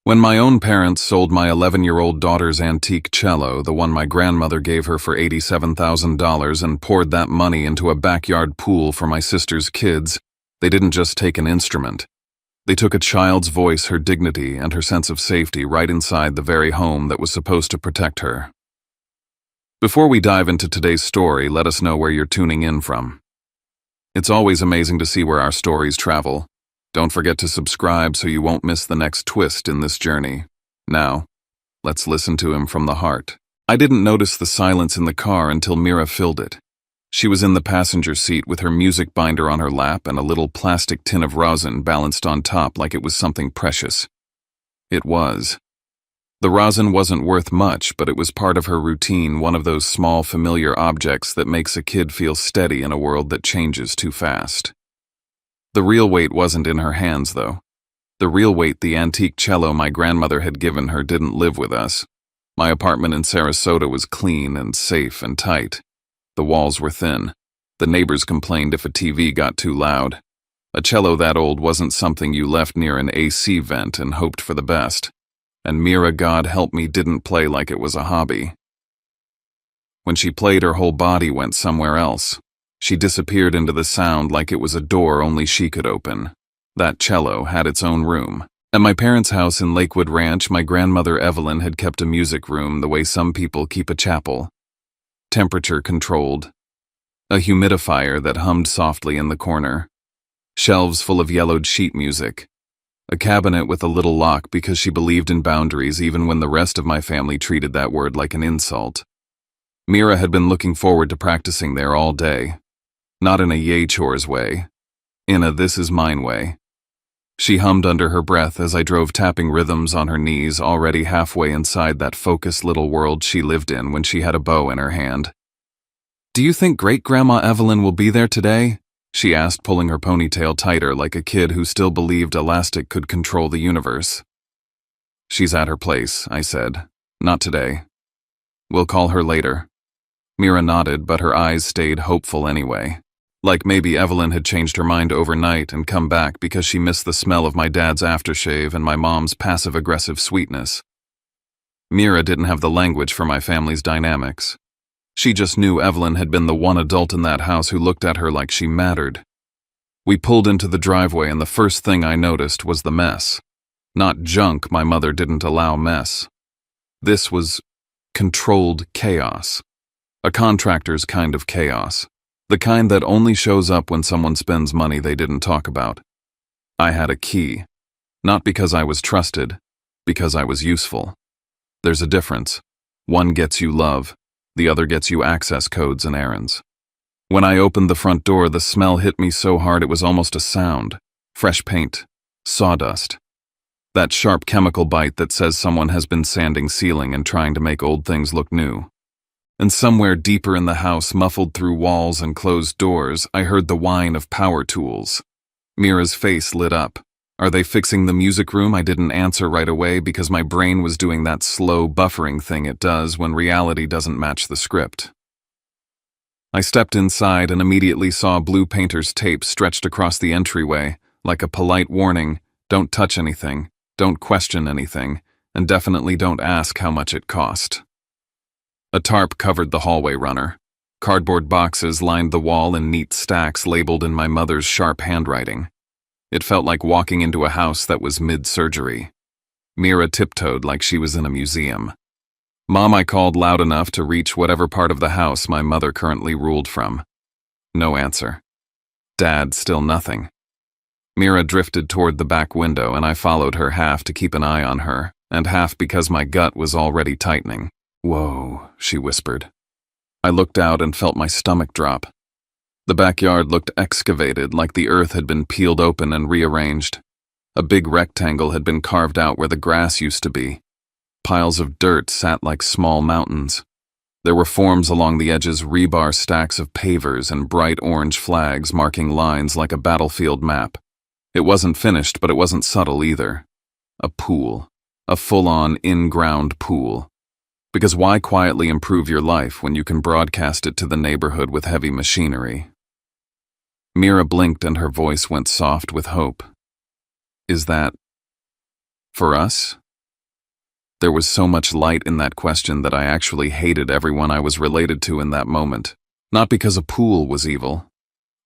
When my own parents sold my 11-year-old daughter's antique cello, the one my grandmother gave her for $87,000, and poured that money into a backyard pool for my sister's kids, they didn't just take an instrument. They took a child's voice, her dignity, and her sense of safety right inside the very home that was supposed to protect her. Before we dive into today's story, let us know where you're tuning in from. It's always amazing to see where our stories travel. Don't forget to subscribe so you won't miss the next twist in this journey. Now, let's listen to him from the heart. I didn't notice the silence in the car until Mira filled it. She was in the passenger seat with her music binder on her lap and a little plastic tin of rosin balanced on top like it was something precious. It was. The rosin wasn't worth much, but it was part of her routine, one of those small familiar objects that makes a kid feel steady in a world that changes too fast. The real weight wasn't in her hands, though. The real weight, the antique cello my grandmother had given her, didn't live with us. My apartment in Sarasota was clean and safe and tight. The walls were thin. The neighbors complained if a TV got too loud. A cello that old wasn't something you left near an AC vent and hoped for the best. And Mira, God help me, didn't play like it was a hobby. When she played, her whole body went somewhere else. She disappeared into the sound like it was a door only she could open. That cello had its own room. At my parents' house in Lakewood Ranch, my grandmother Evelyn had kept a music room the way some people keep a chapel. Temperature controlled. A humidifier that hummed softly in the corner. Shelves full of yellowed sheet music. A cabinet with a little lock because she believed in boundaries even when the rest of my family treated that word like an insult. Mira had been looking forward to practicing there all day. Not in a yay chores way. In a this is mine way. She hummed under her breath as I drove, tapping rhythms on her knees, already halfway inside that focused little world she lived in when she had a bow in her hand. "Do you think Great-Grandma Evelyn will be there today?" she asked, pulling her ponytail tighter like a kid who still believed elastic could control the universe. "She's at her place," I said. "Not today. We'll call her later." Mira nodded, but her eyes stayed hopeful anyway. Like maybe Evelyn had changed her mind overnight and come back because she missed the smell of my dad's aftershave and my mom's passive-aggressive sweetness. Mira didn't have the language for my family's dynamics. She just knew Evelyn had been the one adult in that house who looked at her like she mattered. We pulled into the driveway and the first thing I noticed was the mess. Not junk, my mother didn't allow mess. This was controlled chaos. A contractor's kind of chaos. The kind that only shows up when someone spends money they didn't talk about. I had a key. Not because I was trusted, because I was useful. There's a difference. One gets you love, the other gets you access codes and errands. When I opened the front door, the smell hit me so hard it was almost a sound. Fresh paint. Sawdust. That sharp chemical bite that says someone has been sanding ceiling and trying to make old things look new. And somewhere deeper in the house, muffled through walls and closed doors, I heard the whine of power tools. Mira's face lit up. "Are they fixing the music room?" I didn't answer right away because my brain was doing that slow buffering thing it does when reality doesn't match the script. I stepped inside and immediately saw blue painter's tape stretched across the entryway, like a polite warning: don't touch anything, don't question anything, and definitely don't ask how much it cost. A tarp covered the hallway runner. Cardboard boxes lined the wall in neat stacks labeled in my mother's sharp handwriting. It felt like walking into a house that was mid-surgery. Mira tiptoed like she was in a museum. "Mom," I called loud enough to reach whatever part of the house my mother currently ruled from. No answer. Dad, still nothing. Mira drifted toward the back window and I followed her, half to keep an eye on her, and half because my gut was already tightening. "Whoa," she whispered. I looked out and felt my stomach drop. The backyard looked excavated, like the earth had been peeled open and rearranged. A big rectangle had been carved out where the grass used to be. Piles of dirt sat like small mountains. There were forms along the edges, rebar stacks of pavers and bright orange flags marking lines like a battlefield map. It wasn't finished, but it wasn't subtle either. A pool. A full-on, in-ground pool. Because why quietly improve your life when you can broadcast it to the neighborhood with heavy machinery? Mira blinked and her voice went soft with hope. "Is that for us?" There was so much light in that question that I actually hated everyone I was related to in that moment. Not because a pool was evil.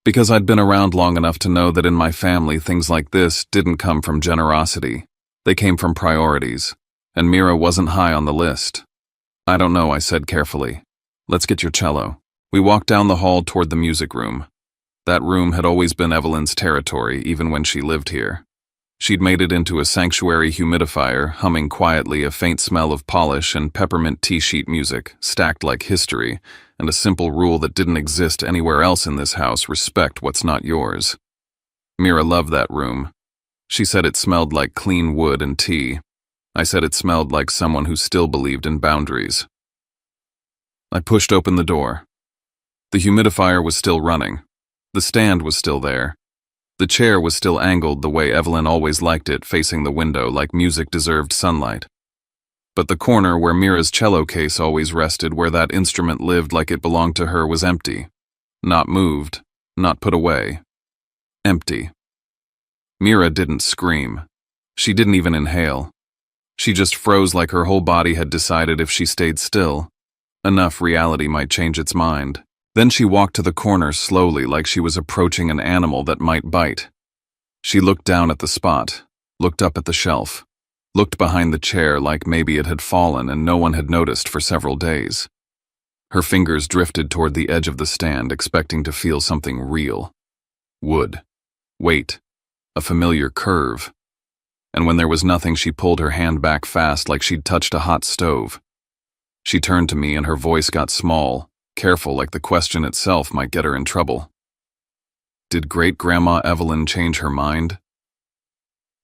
Because I'd been around long enough to know that in my family things like this didn't come from generosity. They came from priorities. And Mira wasn't high on the list. "I don't know," I said carefully. "Let's get your cello." We walked down the hall toward the music room. That room had always been Evelyn's territory, even when she lived here. She'd made it into a sanctuary humidifier, humming quietly a faint smell of polish and peppermint tea sheet music, stacked like history, and a simple rule that didn't exist anywhere else in this house: respect what's not yours. Mira loved that room. She said it smelled like clean wood and tea. I said it smelled like someone who still believed in boundaries. I pushed open the door. The humidifier was still running. The stand was still there. The chair was still angled the way Evelyn always liked it, facing the window like music deserved sunlight. But the corner where Mira's cello case always rested, where that instrument lived like it belonged to her, was empty. Not moved, not put away. Empty. Mira didn't scream. She didn't even inhale. She just froze, like her whole body had decided if she stayed still, enough reality might change its mind. Then she walked to the corner slowly, like she was approaching an animal that might bite. She looked down at the spot, looked up at the shelf, looked behind the chair like maybe it had fallen and no one had noticed for several days. Her fingers drifted toward the edge of the stand, expecting to feel something real. Wood. Weight. A familiar curve. And when there was nothing, she pulled her hand back fast, like she'd touched a hot stove. She turned to me and her voice got small, careful, like the question itself might get her in trouble. Did Great-Grandma Evelyn change her mind?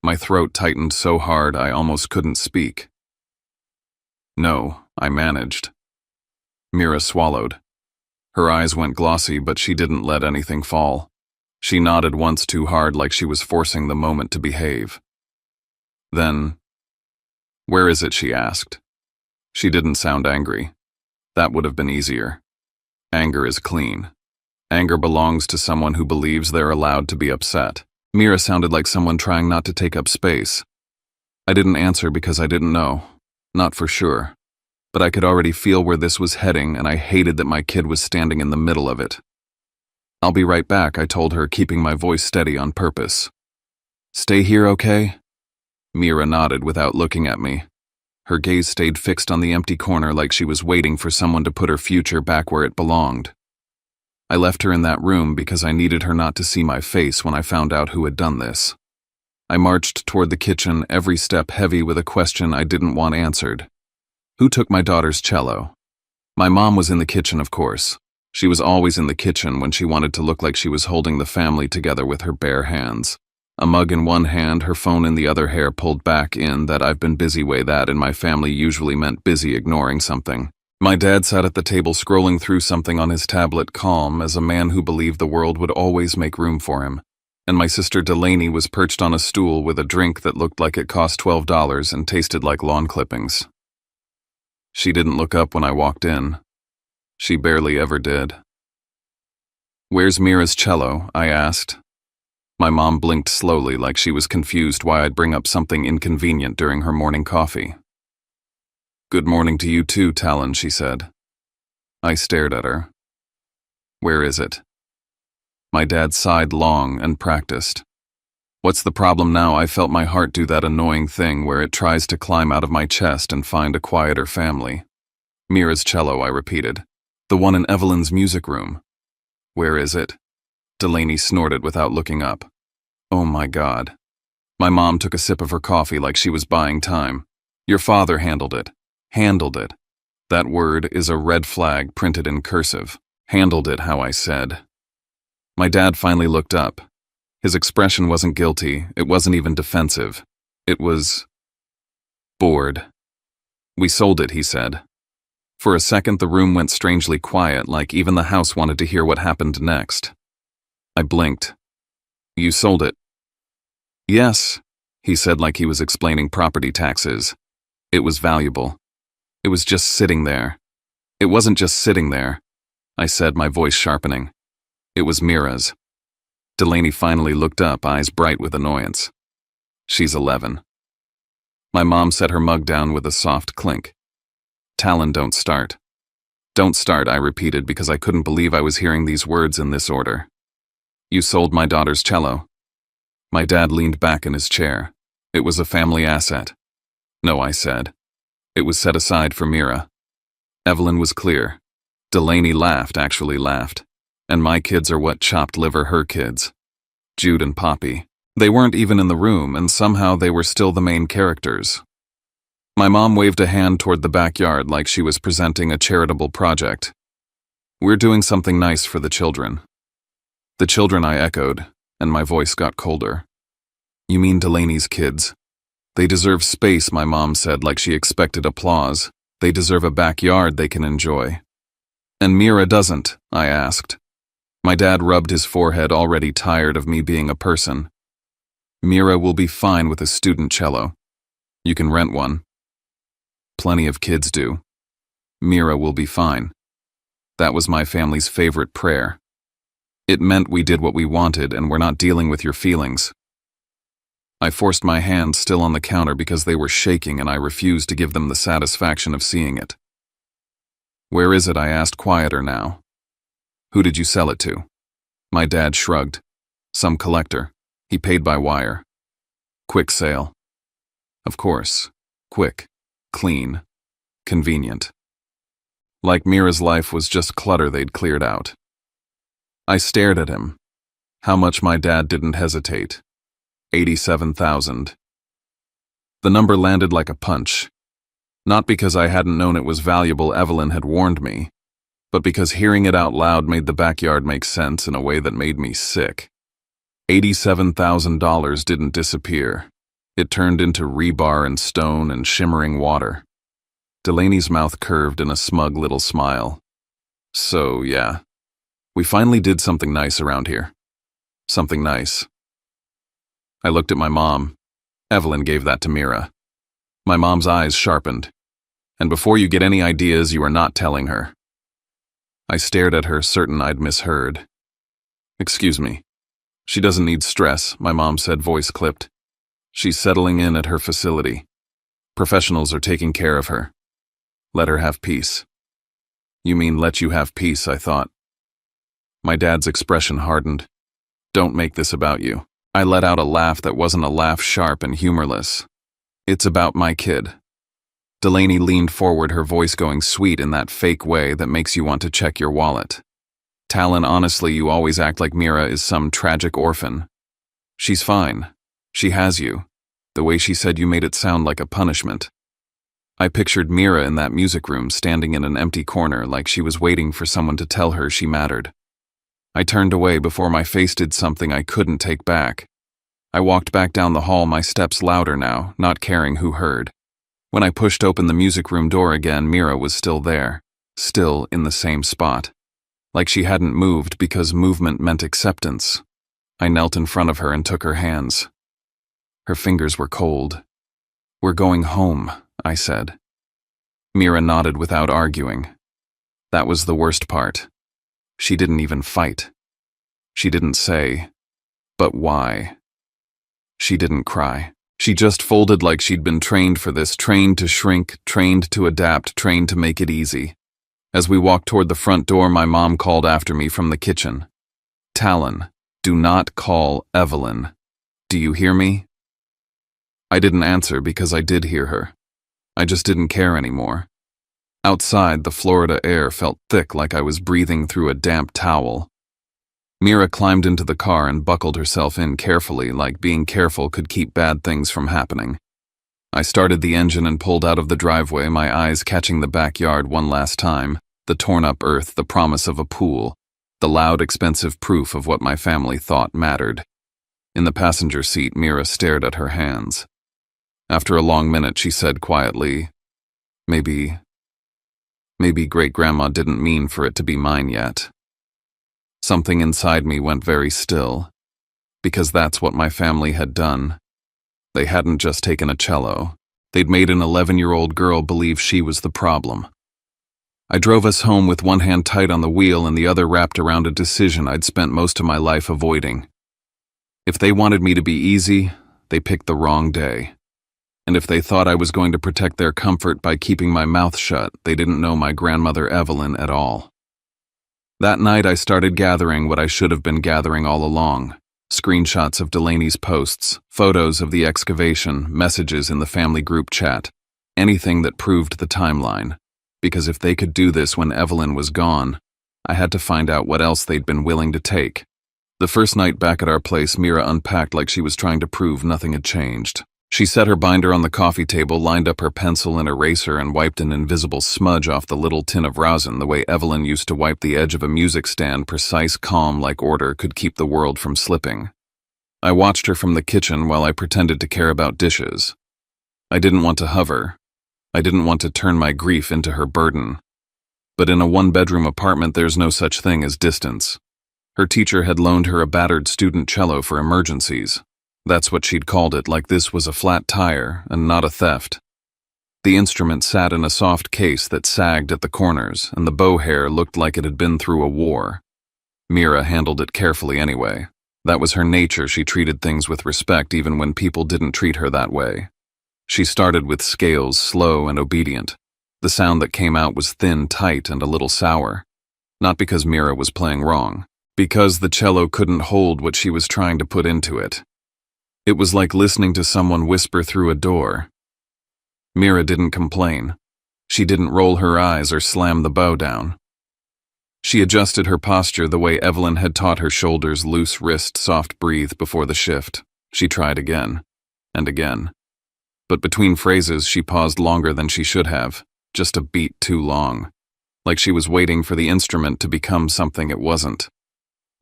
My throat tightened so hard I almost couldn't speak. No, I managed. Mira swallowed. Her eyes went glossy, but she didn't let anything fall. She nodded once too hard, like she was forcing the moment to behave. Then, "Where is it?" she asked. She didn't sound angry. That would have been easier. Anger is clean. Anger belongs to someone who believes they're allowed to be upset. Mira sounded like someone trying not to take up space. I didn't answer because I didn't know. Not for sure. But I could already feel where this was heading, and I hated that my kid was standing in the middle of it. "I'll be right back," I told her, keeping my voice steady on purpose. "Stay here, okay?" Mira nodded without looking at me. Her gaze stayed fixed on the empty corner, like she was waiting for someone to put her future back where it belonged. I left her in that room because I needed her not to see my face when I found out who had done this. I marched toward the kitchen, every step heavy with a question I didn't want answered. Who took my daughter's cello? My mom was in the kitchen, of course. She was always in the kitchen when she wanted to look like she was holding the family together with her bare hands. A mug in one hand, her phone in the other, hair pulled back in that "I've been busy" way that in my family usually meant busy ignoring something. My dad sat at the table scrolling through something on his tablet, calm as a man who believed the world would always make room for him. And my sister Delaney was perched on a stool with a drink that looked like it cost $12 and tasted like lawn clippings. She didn't look up when I walked in. She barely ever did. "Where's Mira's cello?" I asked. My mom blinked slowly, like she was confused why I'd bring up something inconvenient during her morning coffee. "Good morning to you too, Talon," she said. I stared at her. "Where is it?" My dad sighed long and practiced. "What's the problem now?" I felt my heart do that annoying thing where it tries to climb out of my chest and find a quieter family. "Mira's cello," I repeated. "The one in Evelyn's music room." "Where is it?" Delaney snorted without looking up. "Oh my God." My mom took a sip of her coffee like she was buying time. "Your father handled it." Handled it. That word is a red flag printed in cursive. Handled it, how I said. My dad finally looked up. His expression wasn't guilty, it wasn't even defensive. It was bored. "We sold it," he said. For a second the room went strangely quiet, like even the house wanted to hear what happened next. I blinked. "You sold it?" "Yes," he said like he was explaining property taxes. "It was valuable. It was just sitting there." "It wasn't just sitting there," I said, my voice sharpening. "It was Mira's." Delaney finally looked up, eyes bright with annoyance. "She's 11. My mom set her mug down with a soft clink. Talon, don't start. Don't start, I repeated because I couldn't believe I was hearing these words in this order. You sold my daughter's cello. My dad leaned back in his chair. It was a family asset. No, I said. It was set aside for Mira. Evelyn was clear. Delaney actually laughed. And my kids are what chopped liver her kids. Jude and Poppy. They weren't even in the room, and somehow they were still the main characters. My mom waved a hand toward the backyard like she was presenting a charitable project. We're doing something nice for the children. The children, I echoed, and my voice got colder. You mean Delaney's kids? They deserve space, my mom said like she expected applause. They deserve a backyard they can enjoy. And Mira doesn't, I asked. My dad rubbed his forehead, already tired of me being a person. Mira will be fine with a student cello. You can rent one. Plenty of kids do. Mira will be fine. That was my family's favorite prayer. It meant we did what we wanted and we're not dealing with your feelings. I forced my hands still on the counter because they were shaking and I refused to give them the satisfaction of seeing it. Where is it? I asked, quieter now. Who did you sell it to? My dad shrugged. Some collector. He paid by wire. Quick sale. Of course. Quick. Clean. Convenient. Like Mira's life was just clutter they'd cleared out. I stared at him. How much? My dad didn't hesitate. 87,000. The number landed like a punch. Not because I hadn't known it was valuable, Evelyn had warned me, but because hearing it out loud made the backyard make sense in a way that made me sick. $87,000 didn't disappear. It turned into rebar and stone and shimmering water. Delaney's mouth curved in a smug little smile. So, yeah, we finally did something nice around here. Something nice. I looked at my mom. Evelyn gave that to Mira. My mom's eyes sharpened. And before you get any ideas, you are not telling her. I stared at her, certain I'd misheard. Excuse me. She doesn't need stress, my mom said, voice clipped. She's settling in at her facility. Professionals are taking care of her. Let her have peace. You mean let you have peace, I thought. My dad's expression hardened. Don't make this about you. I let out a laugh that wasn't a laugh, sharp and humorless. It's about my kid. Delaney leaned forward, her voice going sweet in that fake way that makes you want to check your wallet. Talon, honestly, you always act like Mira is some tragic orphan. She's fine. She has you. The way she said you made it sound like a punishment. I pictured Mira in that music room, standing in an empty corner like she was waiting for someone to tell her she mattered. I turned away before my face did something I couldn't take back. I walked back down the hall, my steps louder now, not caring who heard. When I pushed open the music room door again, Mira was still there, still in the same spot. Like she hadn't moved because movement meant acceptance. I knelt in front of her and took her hands. Her fingers were cold. We're going home, I said. Mira nodded without arguing. That was the worst part. She didn't even fight. She didn't say, but why? She didn't cry. She just folded like she'd been trained for this, trained to shrink, trained to adapt, trained to make it easy. As we walked toward the front door, my mom called after me from the kitchen. Talon, do not call Evelyn. Do you hear me? I didn't answer because I did hear her. I just didn't care anymore. Outside, the Florida air felt thick like I was breathing through a damp towel. Mira climbed into the car and buckled herself in carefully, like being careful could keep bad things from happening. I started the engine and pulled out of the driveway, my eyes catching the backyard one last time, the torn-up earth, the promise of a pool, the loud, expensive proof of what my family thought mattered. In the passenger seat, Mira stared at her hands. After a long minute, she said quietly, Maybe Great-Grandma didn't mean for it to be mine yet. Something inside me went very still, because that's what my family had done. They hadn't just taken a cello. They'd made an 11-year-old girl believe she was the problem. I drove us home with one hand tight on the wheel and the other wrapped around a decision I'd spent most of my life avoiding. If they wanted me to be easy, they picked the wrong day. And if they thought I was going to protect their comfort by keeping my mouth shut, they didn't know my grandmother Evelyn at all. That night I started gathering what I should have been gathering all along. Screenshots of Delaney's posts, photos of the excavation, messages in the family group chat, anything that proved the timeline. Because if they could do this when Evelyn was gone, I had to find out what else they'd been willing to take. The first night back at our place, Mira unpacked like she was trying to prove nothing had changed. She set her binder on the coffee table, lined up her pencil and eraser, and wiped an invisible smudge off the little tin of rosin the way Evelyn used to wipe the edge of a music stand. Precise, calm-like order could keep the world from slipping. I watched her from the kitchen while I pretended to care about dishes. I didn't want to hover. I didn't want to turn my grief into her burden. But in a one-bedroom apartment, there's no such thing as distance. Her teacher had loaned her a battered student cello for emergencies. That's what she'd called it, like this was a flat tire and not a theft. The instrument sat in a soft case that sagged at the corners, and the bow hair looked like it had been through a war. Mira handled it carefully anyway. That was her nature. She treated things with respect even when people didn't treat her that way. She started with scales, slow and obedient. The sound that came out was thin, tight, and a little sour. Not because Mira was playing wrong. Because the cello couldn't hold what she was trying to put into it. It was like listening to someone whisper through a door. Mira didn't complain. She didn't roll her eyes or slam the bow down. She adjusted her posture the way Evelyn had taught her: shoulders loose, wrist soft, breathe before the shift. She tried again, and again. But between phrases she paused longer than she should have, just a beat too long. Like she was waiting for the instrument to become something it wasn't.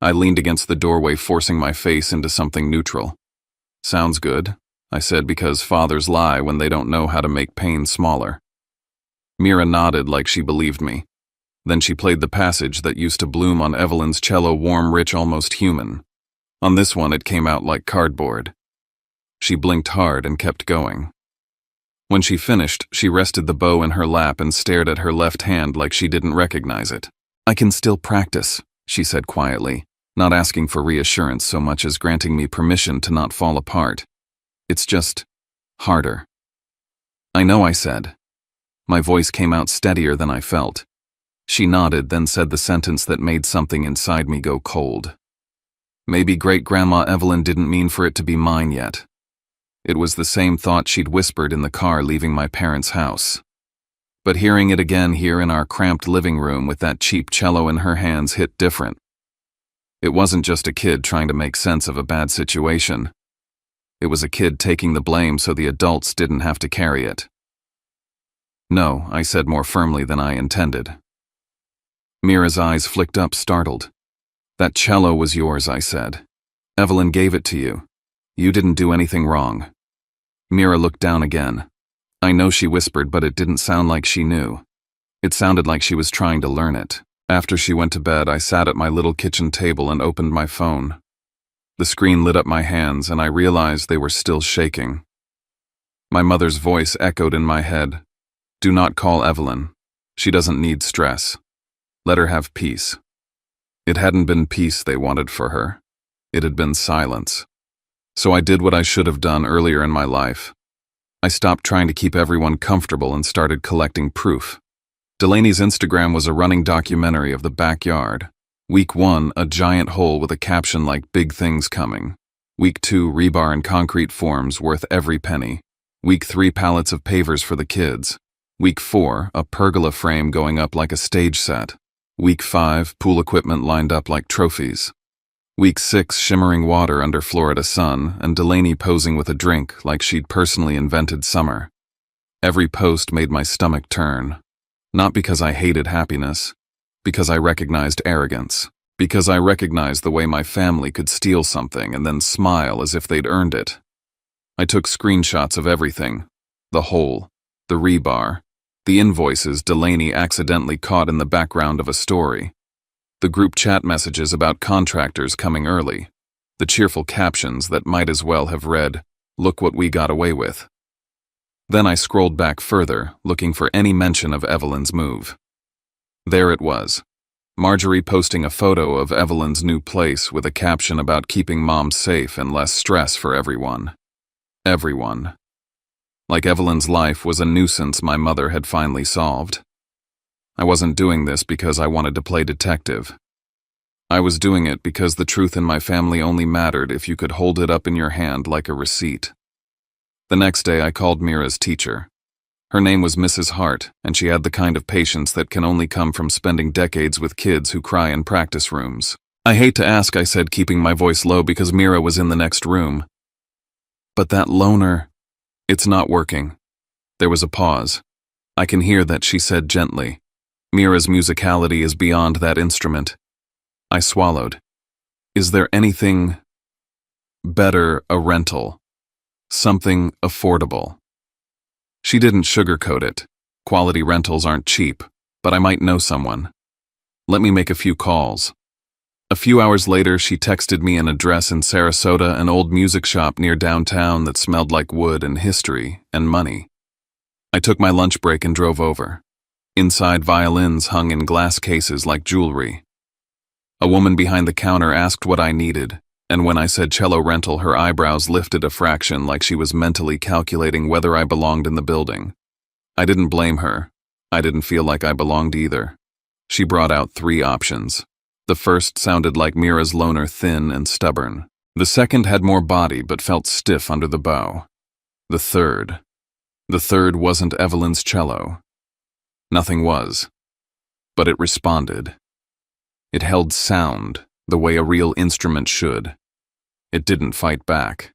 I leaned against the doorway, forcing my face into something neutral. "Sounds good," I said, because fathers lie when they don't know how to make pain smaller. Mira nodded like she believed me. Then she played the passage that used to bloom on Evelyn's cello, warm, rich, almost human. On this one it came out like cardboard. She blinked hard and kept going. When she finished, she rested the bow in her lap and stared at her left hand like she didn't recognize it. "I can still practice," she said quietly, not asking for reassurance so much as granting me permission to not fall apart. "It's just harder." "I know," I said. My voice came out steadier than I felt. She nodded, then said the sentence that made something inside me go cold. Maybe Great-Grandma Evelyn didn't mean for it to be mine yet. It was the same thought she'd whispered in the car leaving my parents' house. But hearing it again here in our cramped living room with that cheap cello in her hands hit different. It wasn't just a kid trying to make sense of a bad situation. It was a kid taking the blame so the adults didn't have to carry it. "No," I said more firmly than I intended. Mira's eyes flicked up, startled. "That cello was yours," I said. "Evelyn gave it to you. You didn't do anything wrong." Mira looked down again. I know she whispered, but it didn't sound like she knew. It sounded like she was trying to learn it. After she went to bed, I sat at my little kitchen table and opened my phone. The screen lit up my hands, and I realized they were still shaking. My mother's voice echoed in my head. "Do not call Evelyn. She doesn't need stress. Let her have peace." It hadn't been peace they wanted for her. It had been silence. So I did what I should have done earlier in my life. I stopped trying to keep everyone comfortable and started collecting proof. Delaney's Instagram was a running documentary of the backyard. Week 1, a giant hole with a caption like "Big Things Coming." Week 2, rebar and concrete forms worth every penny. Week 3, pallets of pavers for the kids. Week 4, a pergola frame going up like a stage set. Week 5, pool equipment lined up like trophies. Week 6, shimmering water under Florida sun, and Delaney posing with a drink like she'd personally invented summer. Every post made my stomach turn. Not because I hated happiness, because I recognized arrogance, because I recognized the way my family could steal something and then smile as if they'd earned it. I took screenshots of everything: the hole, the rebar, the invoices Delaney accidentally caught in the background of a story, the group chat messages about contractors coming early, the cheerful captions that might as well have read, "Look what we got away with." Then I scrolled back further, looking for any mention of Evelyn's move. There it was. Marjorie posting a photo of Evelyn's new place with a caption about keeping Mom safe and less stress for everyone. Everyone. like Evelyn's life was a nuisance my mother had finally solved. I wasn't doing this because I wanted to play detective. I was doing it because the truth in my family only mattered if you could hold it up in your hand like a receipt. The next day I called Mira's teacher. Her name was Mrs. Hart, and she had the kind of patience that can only come from spending decades with kids who cry in practice rooms. "I hate to ask," I said, keeping my voice low because Mira was in the next room. "But that loner, it's not working." There was a pause. "I can hear that," she said gently. "Mira's musicality is beyond that instrument." I swallowed. "Is there anything better, a rental? Something affordable?" She didn't sugarcoat it. Quality rentals aren't cheap, but I might know someone. "Let me make a few calls." A few hours later, she texted me an address in Sarasota, an old music shop near downtown that smelled like wood and history and money. I took my lunch break and drove over. Inside, violins hung in glass cases like jewelry. A woman behind the counter asked what I needed, and when I said cello rental, her eyebrows lifted a fraction like she was mentally calculating whether I belonged in the building. I didn't blame her. I didn't feel like I belonged either. She brought out 3 options. The first sounded like Mira's loner, thin and stubborn. The second had more body but felt stiff under the bow. The third wasn't Evelyn's cello. Nothing was. But it responded. It held sound the way a real instrument should. It didn't fight back.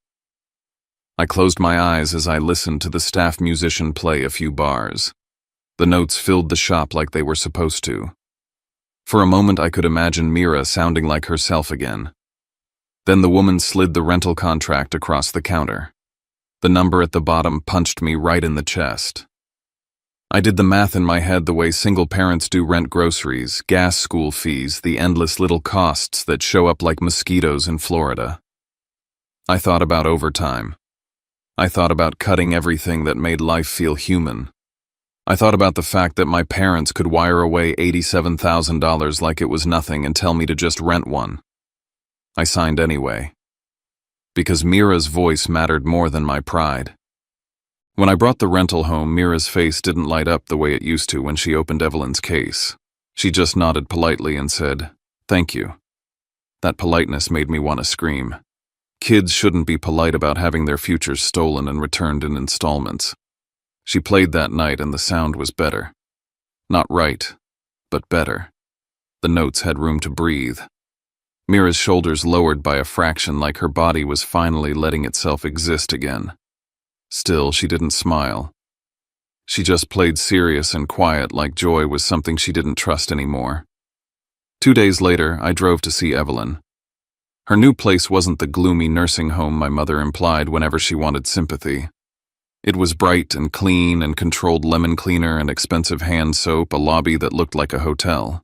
I closed my eyes as I listened to the staff musician play a few bars. The notes filled the shop like they were supposed to. For a moment I could imagine Mira sounding like herself again. Then the woman slid the rental contract across the counter. The number at the bottom punched me right in the chest. I did the math in my head the way single parents do rent, groceries, gas, school fees, the endless little costs that show up like mosquitoes in Florida. I thought about overtime. I thought about cutting everything that made life feel human. I thought about the fact that my parents could wire away $87,000 like it was nothing and tell me to just rent one. I signed anyway. Because Mira's voice mattered more than my pride. When I brought the rental home, Mira's face didn't light up the way it used to when she opened Evelyn's case. She just nodded politely and said, "Thank you." That politeness made me want to scream. Kids shouldn't be polite about having their futures stolen and returned in installments. She played that night and the sound was better. Not right, but better. The notes had room to breathe. Mira's shoulders lowered by a fraction like her body was finally letting itself exist again. Still, she didn't smile. She just played serious and quiet like joy was something she didn't trust anymore. 2 days later, I drove to see Evelyn. Her new place wasn't the gloomy nursing home my mother implied whenever she wanted sympathy. It was bright and clean and controlled lemon cleaner and expensive hand soap, a lobby that looked like a hotel.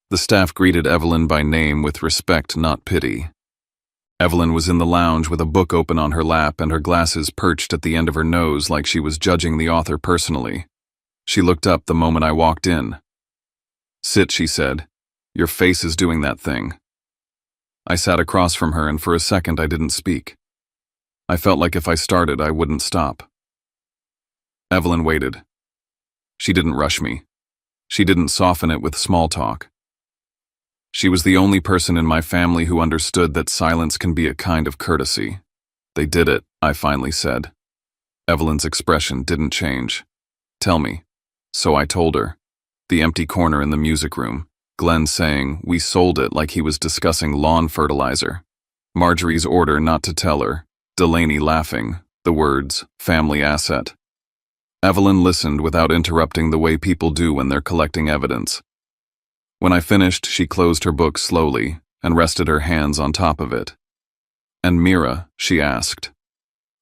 The staff greeted Evelyn by name with respect, not pity. Evelyn was in the lounge with a book open on her lap and her glasses perched at the end of her nose like she was judging the author personally. She looked up the moment I walked in. "Sit," she said. "Your face is doing that thing." I sat across from her and for a second I didn't speak. I felt like if I started, I wouldn't stop. Evelyn waited. She didn't rush me. She didn't soften it with small talk. She was the only person in my family who understood that silence can be a kind of courtesy. "They did it," I finally said. Evelyn's expression didn't change. "Tell me." So I told her. The empty corner in the music room. Glenn saying, "We sold it," like he was discussing lawn fertilizer. Marjorie's order not to tell her. Delaney laughing. The words, "family asset." Evelyn listened without interrupting the way people do when they're collecting evidence. When I finished, she closed her book slowly and rested her hands on top of it. "And Mira?" she asked.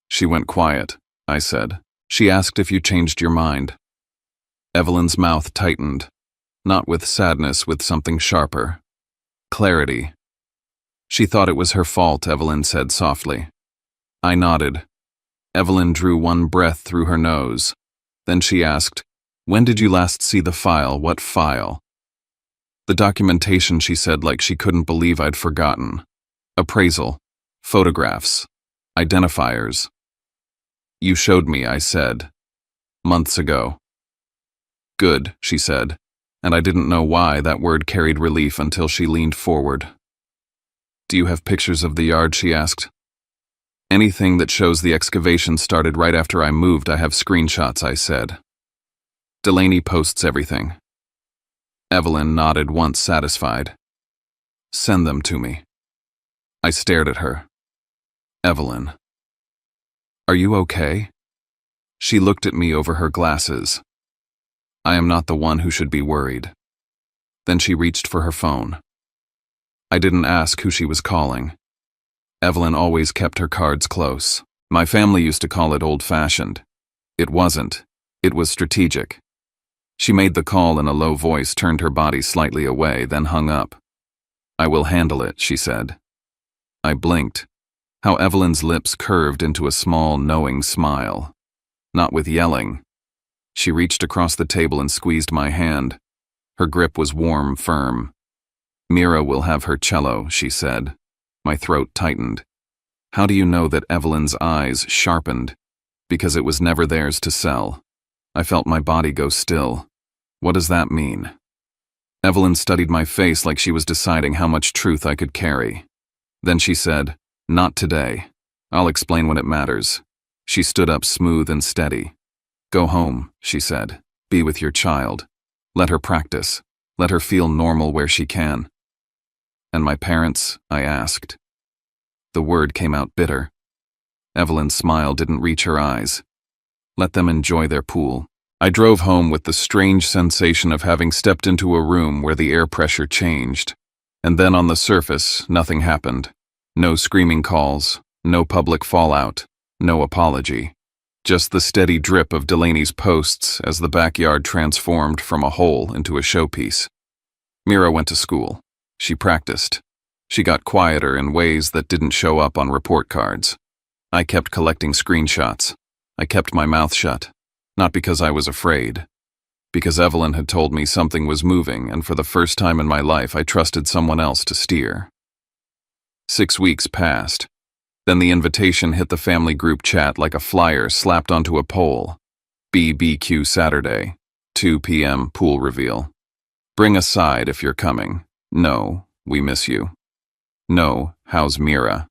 "She went quiet," I said. "She asked if you changed your mind." Evelyn's mouth tightened, not with sadness, with something sharper. Clarity. "She thought it was her fault," Evelyn said softly. I nodded. Evelyn drew one breath through her nose. Then she asked, "When did you last see the file? What file?" "The documentation," she said like she couldn't believe I'd forgotten. "Appraisal. Photographs. Identifiers." You showed me, I said. Months ago. Good, she said, and I didn't know why that word carried relief until she leaned forward. Do you have pictures of the yard, she asked. Anything that shows the excavation started right after I moved, I have screenshots, I said. Delaney posts everything. Evelyn nodded once satisfied. Send them to me. I stared at her. Evelyn. Are you okay? She looked at me over her glasses. I am not the one who should be worried. Then she reached for her phone. I didn't ask who she was calling. Evelyn always kept her cards close. My family used to call it old-fashioned. It wasn't. It was strategic. She made the call in a low voice, turned her body slightly away, then hung up. I will handle it, she said. I blinked. How Evelyn's lips curved into a small, knowing smile. Not with yelling. She reached across the table and squeezed my hand. Her grip was warm, firm. Mira will have her cello, she said. My throat tightened. How do you know that Evelyn's eyes sharpened? Because it was never theirs to sell. I felt my body go still. What does that mean? Evelyn studied my face like she was deciding how much truth I could carry. Then she said, Not today. I'll explain when it matters. She stood up smooth and steady. Go home, she said. Be with your child. Let her practice. Let her feel normal where she can. And my parents? I asked. The word came out bitter. Evelyn's smile didn't reach her eyes. Let them enjoy their pool. I drove home with the strange sensation of having stepped into a room where the air pressure changed. And then on the surface, nothing happened. No screaming calls, no public fallout, no apology. Just the steady drip of Delaney's posts as the backyard transformed from a hole into a showpiece. Mira went to school. She practiced. She got quieter in ways that didn't show up on report cards. I kept collecting screenshots. I kept my mouth shut. Not because I was afraid. Because Evelyn had told me something was moving, and for the first time in my life I trusted someone else to steer. 6 weeks passed. Then the invitation hit the family group chat like a flyer slapped onto a pole. BBQ Saturday, 2 p.m. pool reveal. Bring a side if you're coming. No, we miss you. No, how's Mira?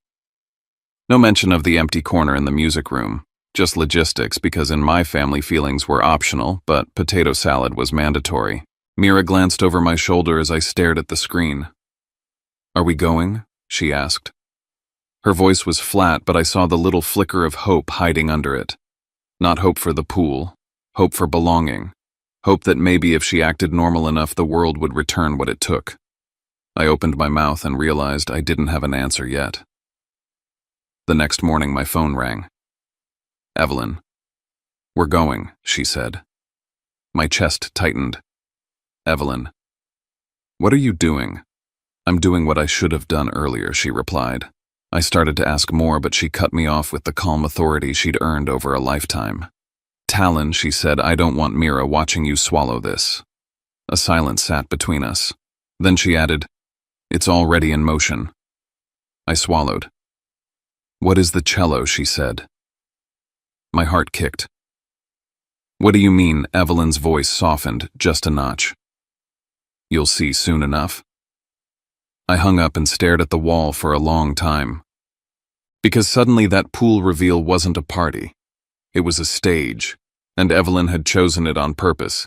No mention of the empty corner in the music room. Just logistics, because in my family feelings were optional, but potato salad was mandatory. Mira glanced over my shoulder as I stared at the screen. Are we going? She asked. Her voice was flat, but I saw the little flicker of hope hiding under it. Not hope for the pool, hope for belonging. Hope that maybe if she acted normal enough, the world would return what it took. I opened my mouth and realized I didn't have an answer yet. The next morning, my phone rang. Evelyn. We're going, she said. My chest tightened. Evelyn. What are you doing? I'm doing what I should have done earlier, she replied. I started to ask more, but she cut me off with the calm authority she'd earned over a lifetime. Talon, she said, I don't want Mira watching you swallow this. A silence sat between us. Then she added, It's already in motion. I swallowed. What is the cello, she said. My heart kicked. What do you mean? Evelyn's voice softened just a notch. You'll see soon enough. I hung up and stared at the wall for a long time. Because suddenly that pool reveal wasn't a party. It was a stage, and Evelyn had chosen it on purpose.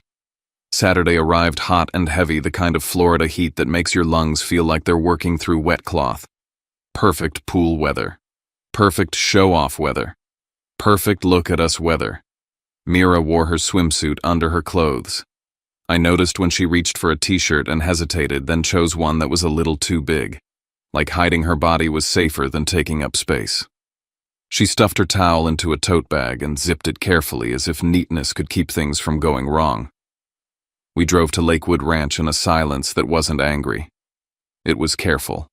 Saturday arrived hot and heavy, the kind of Florida heat that makes your lungs feel like they're working through wet cloth. Perfect pool weather. Perfect show-off weather. Perfect look-at-us weather. Mira wore her swimsuit under her clothes. I noticed when she reached for a t-shirt and hesitated, then chose one that was a little too big. Like hiding her body was safer than taking up space. She stuffed her towel into a tote bag and zipped it carefully as if neatness could keep things from going wrong. We drove to Lakewood Ranch in a silence that wasn't angry. It was careful.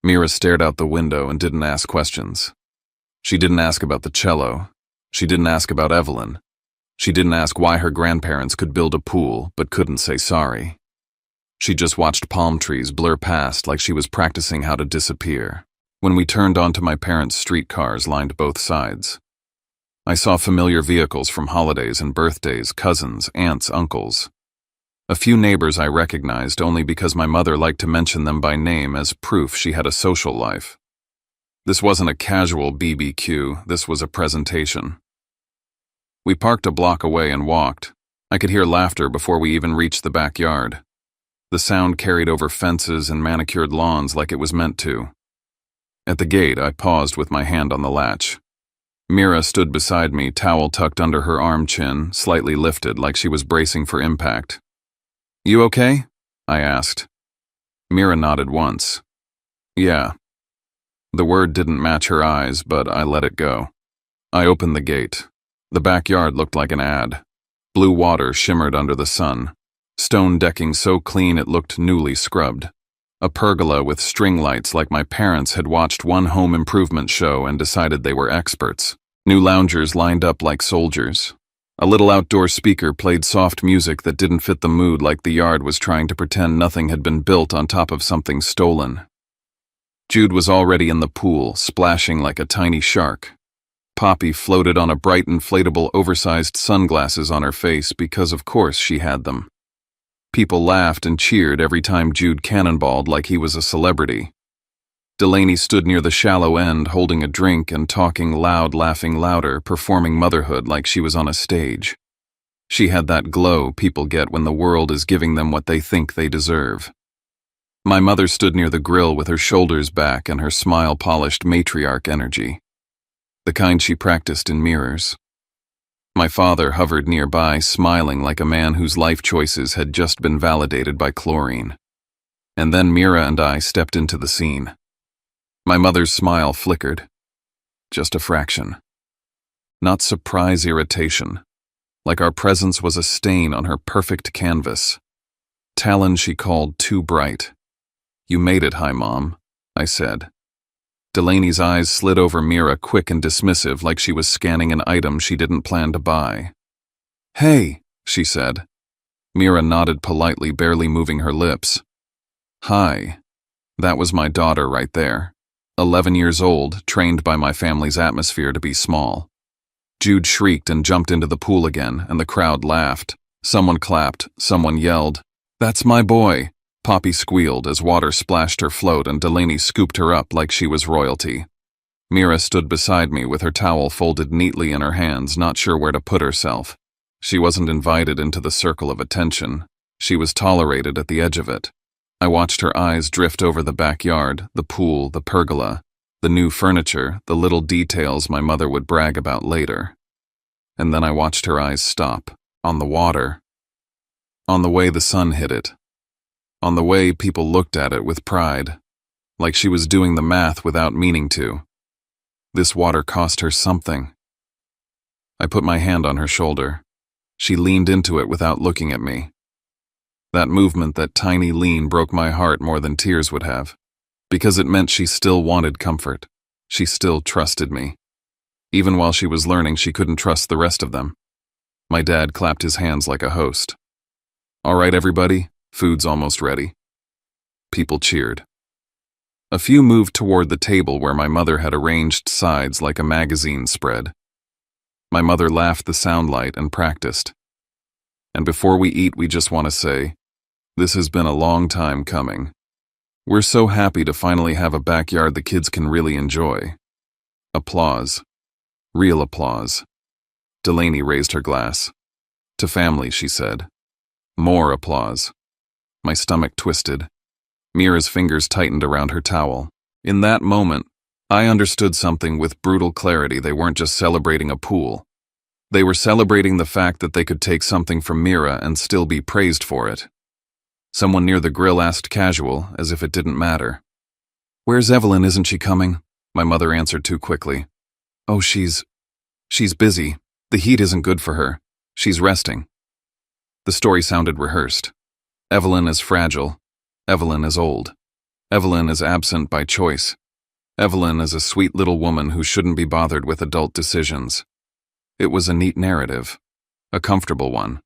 Mira stared out the window and didn't ask questions. She didn't ask about the cello. She didn't ask about Evelyn. She didn't ask why her grandparents could build a pool but couldn't say sorry. She just watched palm trees blur past like she was practicing how to disappear. When we turned onto my parents' streetcars lined both sides. I saw familiar vehicles from holidays and birthdays, cousins, aunts, uncles. A few neighbors I recognized only because my mother liked to mention them by name as proof she had a social life. This wasn't a casual BBQ, this was a presentation. We parked a block away and walked. I could hear laughter before we even reached the backyard. The sound carried over fences and manicured lawns like it was meant to. At the gate, I paused with my hand on the latch. Mira stood beside me, towel tucked under her arm chin, slightly lifted like she was bracing for impact. "You okay?" I asked. Mira nodded once. "Yeah." The word didn't match her eyes, but I let it go. I opened the gate. The backyard looked like an ad. Blue water shimmered under the sun. Stone decking so clean it looked newly scrubbed. A pergola with string lights like my parents had watched one home improvement show and decided they were experts. New loungers lined up like soldiers. A little outdoor speaker played soft music that didn't fit the mood, like the yard was trying to pretend nothing had been built on top of something stolen. Jude was already in the pool, splashing like a tiny shark. Poppy floated on a bright inflatable oversized sunglasses on her face because of course she had them. People laughed and cheered every time Jude cannonballed like he was a celebrity. Delaney stood near the shallow end holding a drink and talking loud, laughing louder, performing motherhood like she was on a stage. She had that glow people get when the world is giving them what they think they deserve. My mother stood near the grill with her shoulders back and her smile polished matriarch energy. The kind she practiced in mirrors. My father hovered nearby, smiling like a man whose life choices had just been validated by chlorine. And then Mira and I stepped into the scene. My mother's smile flickered. Just a fraction. Not surprise, irritation. Like our presence was a stain on her perfect canvas. Talon she called too bright. "You made it, hi, Mom," I said. Delaney's eyes slid over Mira quick and dismissive like she was scanning an item she didn't plan to buy. "Hey," she said. Mira nodded politely, barely moving her lips. "Hi." That was my daughter right there. 11 years old, trained by my family's atmosphere to be small. Jude shrieked and jumped into the pool again, and the crowd laughed. Someone clapped, someone yelled, "That's my boy!" Poppy squealed as water splashed her float and Delaney scooped her up like she was royalty. Mira stood beside me with her towel folded neatly in her hands, not sure where to put herself. She wasn't invited into the circle of attention. She was tolerated at the edge of it. I watched her eyes drift over the backyard, the pool, the pergola, the new furniture, the little details my mother would brag about later. And then I watched her eyes stop, on the water, on the way the sun hit it. On the way people looked at it with pride, like she was doing the math without meaning to. This water cost her something. I put my hand on her shoulder. She leaned into it without looking at me. That movement, that tiny lean, broke my heart more than tears would have, because it meant she still wanted comfort. She still trusted me. Even while she was learning, she couldn't trust the rest of them. My dad clapped his hands like a host. "All right, everybody. Food's almost ready." People cheered. A few moved toward the table where my mother had arranged sides like a magazine spread. My mother laughed the soundlight and practiced. "And before we eat, we just want to say, this has been a long time coming. We're so happy to finally have a backyard the kids can really enjoy." Applause. Real applause. Delaney raised her glass. "To family," she said. More applause. My stomach twisted. Mira's fingers tightened around her towel. In that moment, I understood something with brutal clarity. They weren't just celebrating a pool. They were celebrating the fact that they could take something from Mira and still be praised for it. Someone near the grill asked casual, as if it didn't matter. "Where's Evelyn? Isn't she coming?" My mother answered too quickly. "Oh, she's busy. The heat isn't good for her. She's resting." The story sounded rehearsed. Evelyn is fragile. Evelyn is old. Evelyn is absent by choice. Evelyn is a sweet little woman who shouldn't be bothered with adult decisions. It was a neat narrative, a comfortable one,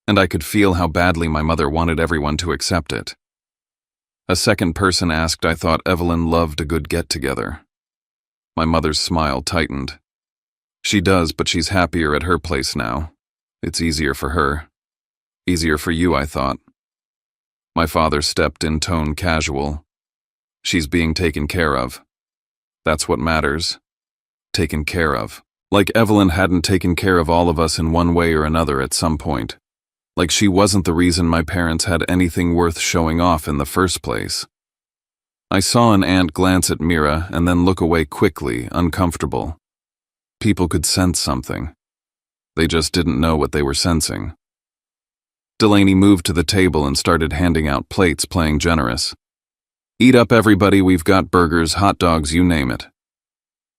and I could feel how badly my mother wanted everyone to accept it. A second person asked, I thought Evelyn loved a good get-together. My mother's smile tightened. She does, but she's happier at her place now. It's easier for her. Easier for you, I thought. My father stepped in tone casual. She's being taken care of. That's what matters. Taken care of. Like Evelyn hadn't taken care of all of us in one way or another at some point. Like she wasn't the reason my parents had anything worth showing off in the first place. I saw an aunt glance at Mira and then look away quickly, uncomfortable. People could sense something. They just didn't know what they were sensing. Delaney moved to the table and started handing out plates, playing generous. Eat up, everybody, we've got burgers, hot dogs, you name it.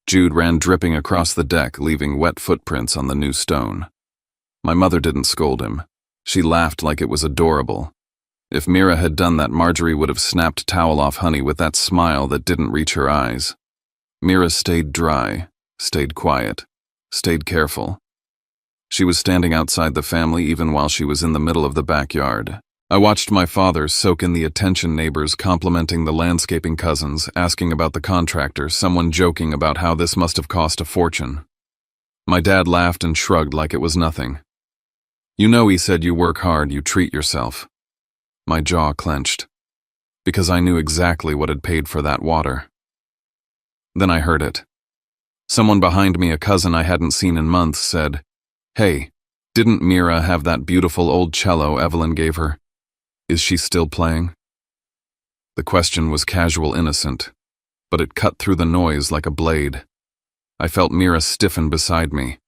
Jude ran dripping across the deck, leaving wet footprints on the new stone. My mother didn't scold him. She laughed like it was adorable. If Mira had done that, Marjorie would have snapped towel off Honey with that smile that didn't reach her eyes. Mira stayed dry, stayed quiet, stayed careful. She was standing outside the family even while she was in the middle of the backyard. I watched my father soak in the attention, neighbors complimenting the landscaping cousins, asking about the contractor, someone joking about how this must have cost a fortune. My dad laughed and shrugged like it was nothing. You know, he said, you work hard, you treat yourself. My jaw clenched, because I knew exactly what had paid for that water. Then I heard it. Someone behind me, a cousin I hadn't seen in months, said, "Hey, didn't Mira have that beautiful old cello Evelyn gave her? Is she still playing?" The question was casual, innocent, but it cut through the noise like a blade. I felt Mira stiffen beside me.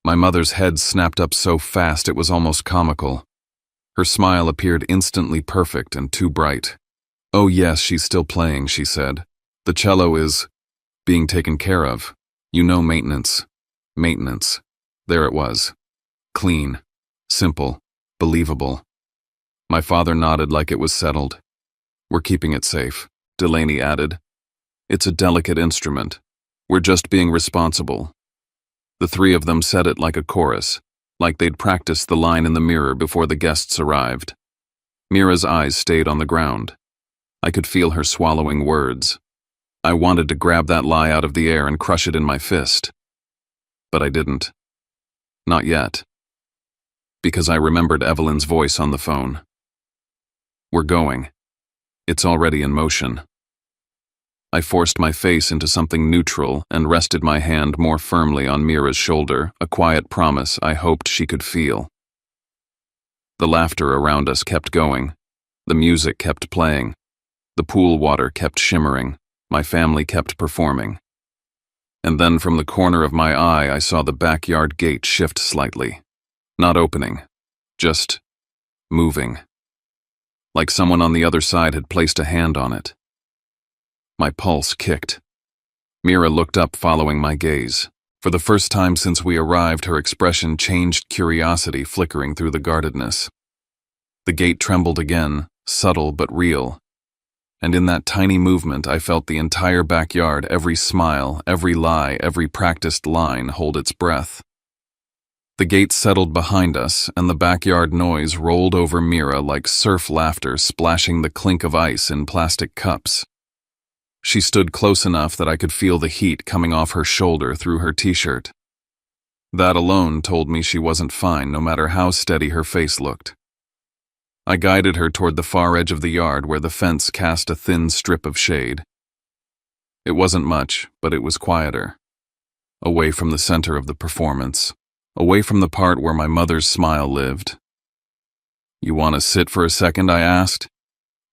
My mother's head snapped up so fast it was almost comical. Her smile appeared instantly perfect and too bright. "Oh yes, she's still playing," she said. "The cello is being taken care of. You know, maintenance. Maintenance." There it was. Clean. Simple. Believable. My father nodded like it was settled. "We're keeping it safe," Delaney added. "It's a delicate instrument. We're just being responsible." The three of them said it like a chorus, like they'd practiced the line in the mirror before the guests arrived. Mira's eyes stayed on the ground. I could feel her swallowing words. I wanted to grab that lie out of the air and crush it in my fist. But I didn't. Not yet. Because I remembered Evelyn's voice on the phone. "We're going. It's already in motion." I forced my face into something neutral and rested my hand more firmly on Mira's shoulder, a quiet promise I hoped she could feel. The laughter around us kept going. The music kept playing. The pool water kept shimmering. My family kept performing. And then from the corner of my eye, I saw the backyard gate shift slightly. Not opening. Just moving. Like someone on the other side had placed a hand on it. My pulse kicked. Mira looked up, following my gaze. For the first time since we arrived, her expression changed, curiosity flickering through the guardedness. The gate trembled again, subtle but real. And in that tiny movement, I felt the entire backyard, every smile, every lie, every practiced line hold its breath. The gate settled behind us, and the backyard noise rolled over Mira like surf laughter splashing the clink of ice in plastic cups. She stood close enough that I could feel the heat coming off her shoulder through her t-shirt. That alone told me she wasn't fine, no matter how steady her face looked. I guided her toward the far edge of the yard where the fence cast a thin strip of shade. It wasn't much, but it was quieter. Away from the center of the performance. Away from the part where my mother's smile lived. "You want to sit for a second?" I asked.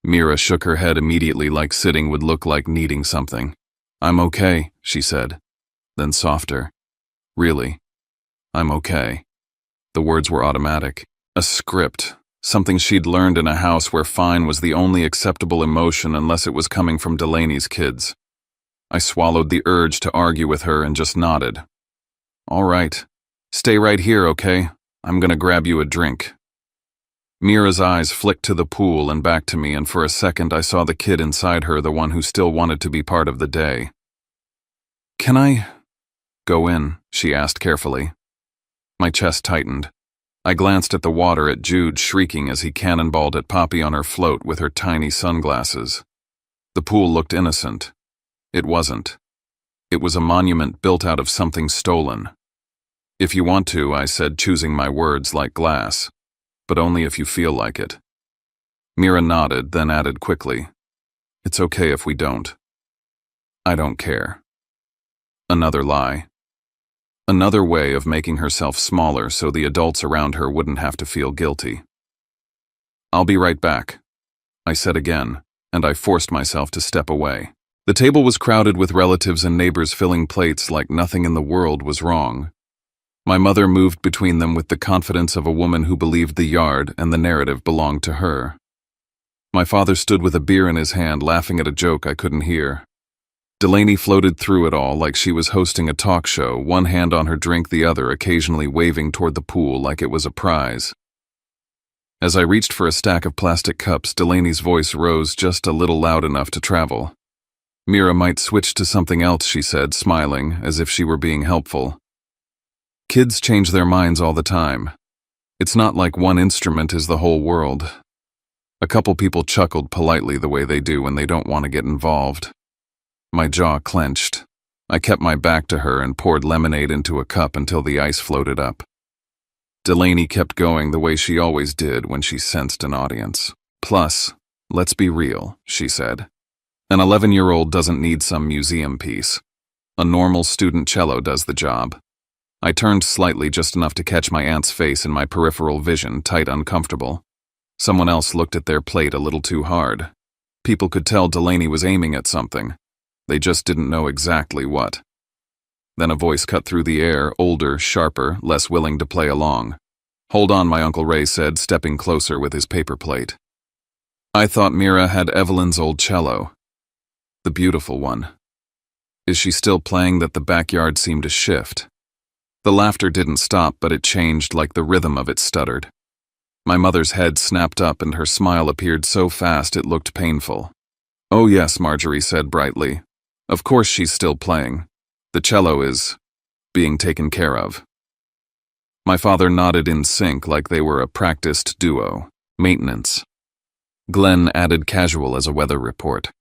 Mira shook her head immediately, like sitting would look like needing something. "I'm okay," she said. Then softer. "Really, I'm okay." The words were automatic. A script. Something she'd learned in a house where fine was the only acceptable emotion unless it was coming from Delaney's kids. I swallowed the urge to argue with her and just nodded. "All right. Stay right here, okay? I'm gonna grab you a drink." Mira's eyes flicked to the pool and back to me, and for a second I saw the kid inside her, the one who still wanted to be part of the day. "Can I go in?" she asked carefully. My chest tightened. I glanced at the water, at Jude shrieking as he cannonballed at Poppy on her float with her tiny sunglasses. The pool looked innocent. It wasn't. It was a monument built out of something stolen. If you want to, I said, choosing my words like glass. But only if you feel like it. Mira nodded, then added quickly, "It's okay if we don't." I don't care. Another lie. Another way of making herself smaller so the adults around her wouldn't have to feel guilty. "I'll be right back," I said again, and I forced myself to step away. The table was crowded with relatives and neighbors filling plates like nothing in the world was wrong. My mother moved between them with the confidence of a woman who believed the yard and the narrative belonged to her. My father stood with a beer in his hand, laughing at a joke I couldn't hear. Delaney floated through it all like she was hosting a talk show, one hand on her drink, the other occasionally waving toward the pool like it was a prize. As I reached for a stack of plastic cups, Delaney's voice rose just a little loud enough to travel. "Mira might switch to something else," she said, smiling, as if she were being helpful. "Kids change their minds all the time. It's not like one instrument is the whole world." A couple people chuckled politely the way they do when they don't want to get involved. My jaw clenched. I kept my back to her and poured lemonade into a cup until the ice floated up. Delaney kept going the way she always did when she sensed an audience. "Plus, let's be real," she said. "An 11-year-old doesn't need some museum piece. A normal student cello does the job." I turned slightly, just enough to catch my aunt's face in my peripheral vision, tight, uncomfortable. Someone else looked at their plate a little too hard. People could tell Delaney was aiming at something. They just didn't know exactly what. Then a voice cut through the air, older, sharper, less willing to play along. "Hold on," my Uncle Ray said, stepping closer with his paper plate. "I thought Mira had Evelyn's old cello. The beautiful one. Is she still playing?" That the backyard seemed to shift. The laughter didn't stop, but it changed like the rhythm of it stuttered. My mother's head snapped up and her smile appeared so fast it looked painful. "Oh yes," Marjorie said brightly. "Of course she's still playing. The cello is being taken care of." My father nodded in sync like they were a practiced duo. "Maintenance." Glenn added casual as a weather report.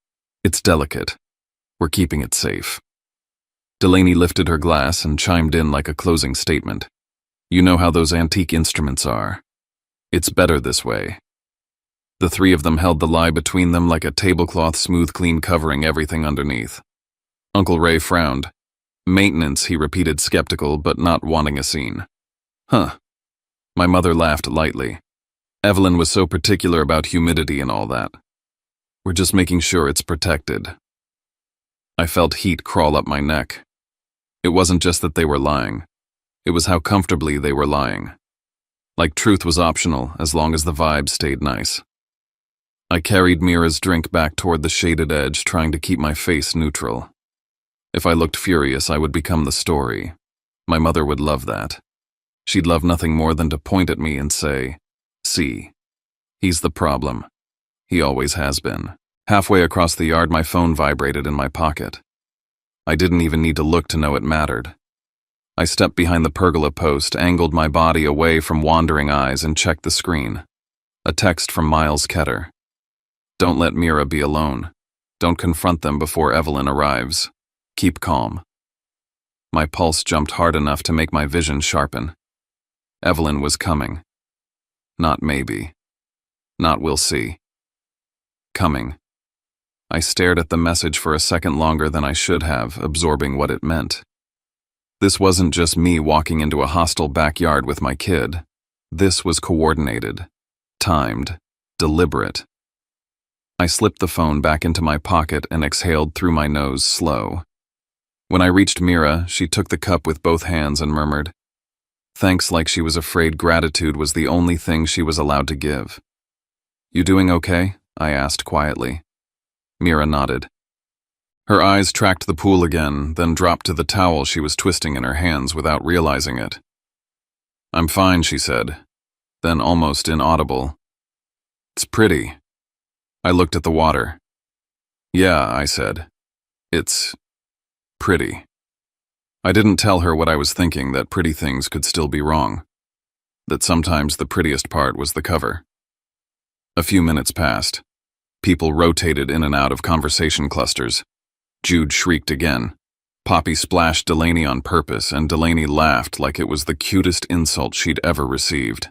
"It's delicate. We're keeping it safe." Delaney lifted her glass and chimed in like a closing statement. "You know how those antique instruments are. It's better this way." The three of them held the lie between them like a tablecloth, smooth clean, covering everything underneath. Uncle Ray frowned. "Maintenance," he repeated, skeptical but not wanting a scene. "Huh." My mother laughed lightly. "Evelyn was so particular about humidity and all that. We're just making sure it's protected." I felt heat crawl up my neck. It wasn't just that they were lying. It was how comfortably they were lying. Like truth was optional as long as the vibe stayed nice. I carried Mira's drink back toward the shaded edge, trying to keep my face neutral. If I looked furious, I would become the story. My mother would love that. She'd love nothing more than to point at me and say, "See, he's the problem. He always has been." Halfway across the yard, my phone vibrated in my pocket. I didn't even need to look to know it mattered. I stepped behind the pergola post, angled my body away from wandering eyes, and checked the screen. A text from Miles Ketter. "Don't let Mira be alone. Don't confront them before Evelyn arrives. Keep calm." My pulse jumped hard enough to make my vision sharpen. Evelyn was coming. Not maybe. Not we'll see. Coming. I stared at the message for a second longer than I should have, absorbing what it meant. This wasn't just me walking into a hostile backyard with my kid. This was coordinated, timed, deliberate. I slipped the phone back into my pocket and exhaled through my nose, slow. When I reached Mira, she took the cup with both hands and murmured, "Thanks," like she was afraid gratitude was the only thing she was allowed to give. "You doing okay?" I asked quietly. Mira nodded. Her eyes tracked the pool again, then dropped to the towel she was twisting in her hands without realizing it. "I'm fine," she said, then almost inaudible, "It's pretty." I looked at the water. "Yeah," I said. "It's pretty." I didn't tell her what I was thinking, that pretty things could still be wrong. That sometimes the prettiest part was the cover. A few minutes passed. People rotated in and out of conversation clusters. Jude shrieked again. Poppy splashed Delaney on purpose, and Delaney laughed like it was the cutest insult she'd ever received.